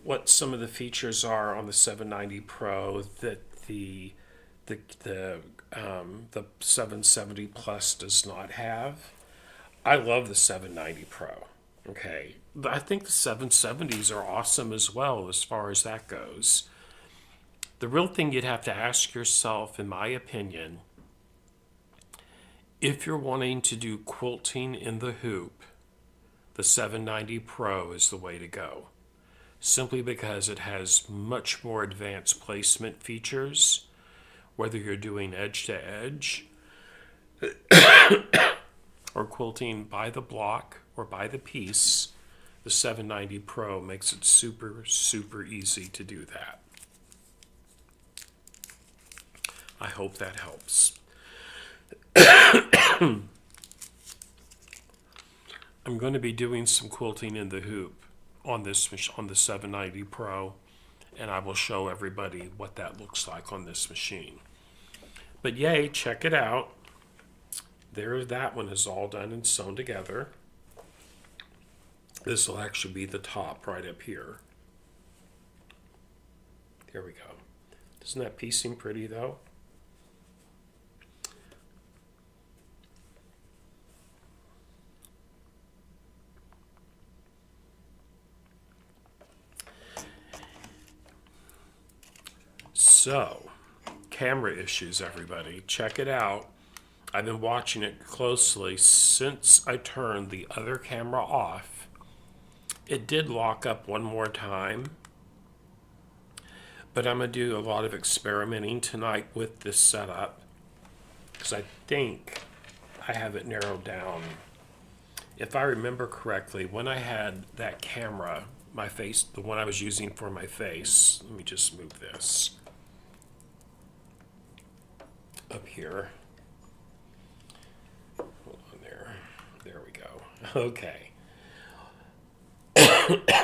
what some of the features are on the 790 Pro that the 770 Plus does not have. I love the 790 Pro. Okay, I think the 770s are awesome as well as far as that goes. The real thing you'd have to ask yourself, in my opinion, if you're wanting to do quilting in the hoop, the 790 Pro is the way to go. Simply because it has much more advanced placement features, whether you're doing edge to edge or quilting by the block or by the piece. The 790 Pro makes it super, super easy to do that. I hope that helps. I'm going to be doing some quilting in the hoop on the 790 Pro, and I will show everybody what that looks like on this machine. But yay, check it out. There, that one is all done and sewn together. This will actually be the top right up here. There we go. Doesn't that piece seem pretty though? So, camera issues, everybody. Check it out. I've been watching it closely since I turned the other camera off. It did lock up one more time, but I'm going to do a lot of experimenting tonight with this setup because I think I have it narrowed down. If I remember correctly, when I had that camera, my face, the one I was using for my face, let me just move this up here. Hold on there. There we go. Okay.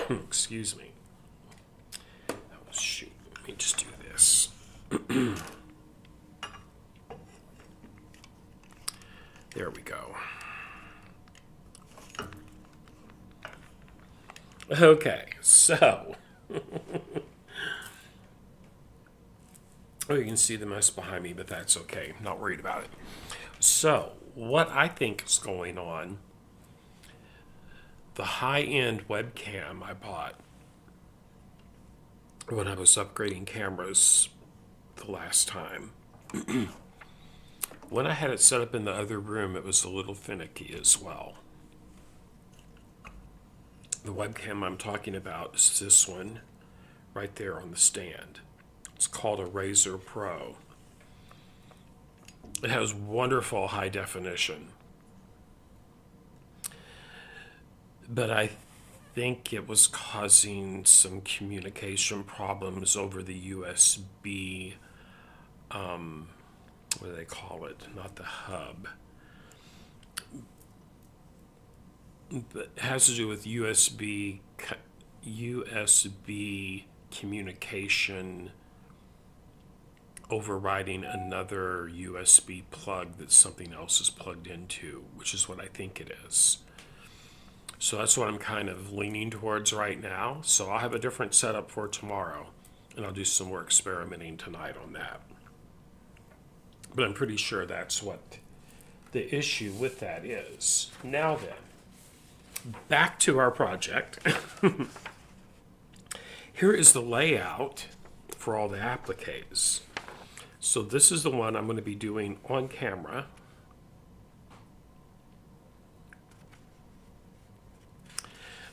Excuse me. Oh, shoot. Let me just do this. There we go. Okay, so. Oh, you can see the mess behind me, but that's okay. I'm not worried about it. So, what I think is going on, the high-end webcam I bought when I was upgrading cameras the last time, when I had it set up in the other room, it was a little finicky as well. The webcam I'm talking about is this one right there on the stand. It's called a Razor Pro. It has wonderful high definition. But I think it was causing some communication problems over the USB, what do they call it? Not the hub. But it has to do with USB communication overriding another USB plug that something else is plugged into, which is what I think it is. So that's what I'm kind of leaning towards right now. So I'll have a different setup for tomorrow, and I'll do some more experimenting tonight on that. But I'm pretty sure that's what the issue with that is. Now then, back to our project. Here is the layout for all the appliques. So this is the one I'm going to be doing on camera.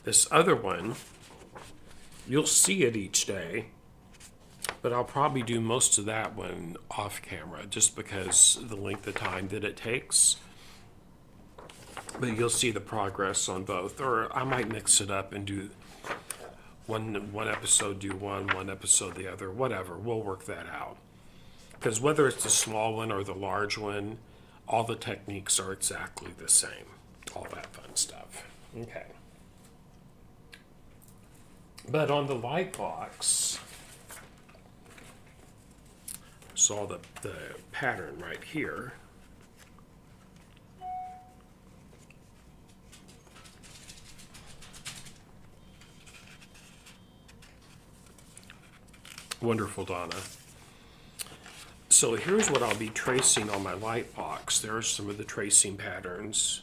This other one, you'll see it each day, but I'll probably do most of that one off camera just because of the length of time that it takes. But you'll see the progress on both, or I might mix it up and do one episode do one episode the other, whatever. We'll work that out. Because whether it's the small one or the large one, all the techniques are exactly the same. All that fun stuff. Okay. But on the light box, saw the pattern right here. Wonderful, Donna. So here's what I'll be tracing on my light box. There are some of the tracing patterns.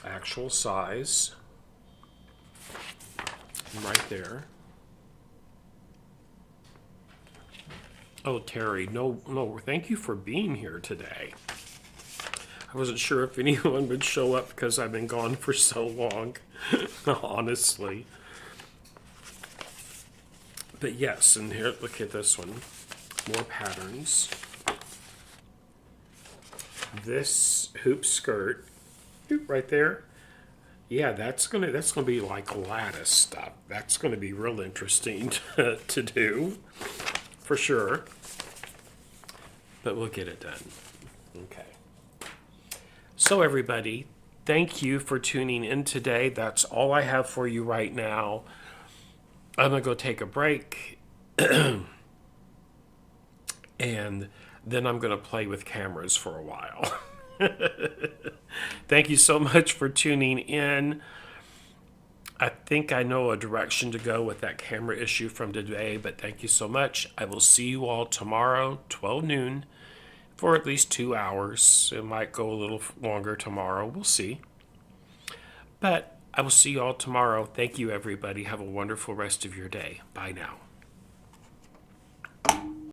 Actual size. Right there. Oh, Terry, no, thank you for being here today. I wasn't sure if anyone would show up because I've been gone for so long, honestly. But yes, and here, look at this one. More patterns. This hoop skirt, right there. Yeah, that's gonna be like lattice stuff. That's gonna be real interesting to do, for sure. but we'll get it done. Okay. So everybody, thank you for tuning in today. That's all I have for you right now. I'm going to go take a break. And then I'm going to play with cameras for a while. Thank you so much for tuning in. I think I know a direction to go with that camera issue from today, but thank you so much. I will see you all tomorrow, 12 noon, for at least 2 hours. It might go a little longer tomorrow. We'll see. But I will see you all tomorrow. Thank you, everybody. Have a wonderful rest of your day. Bye now.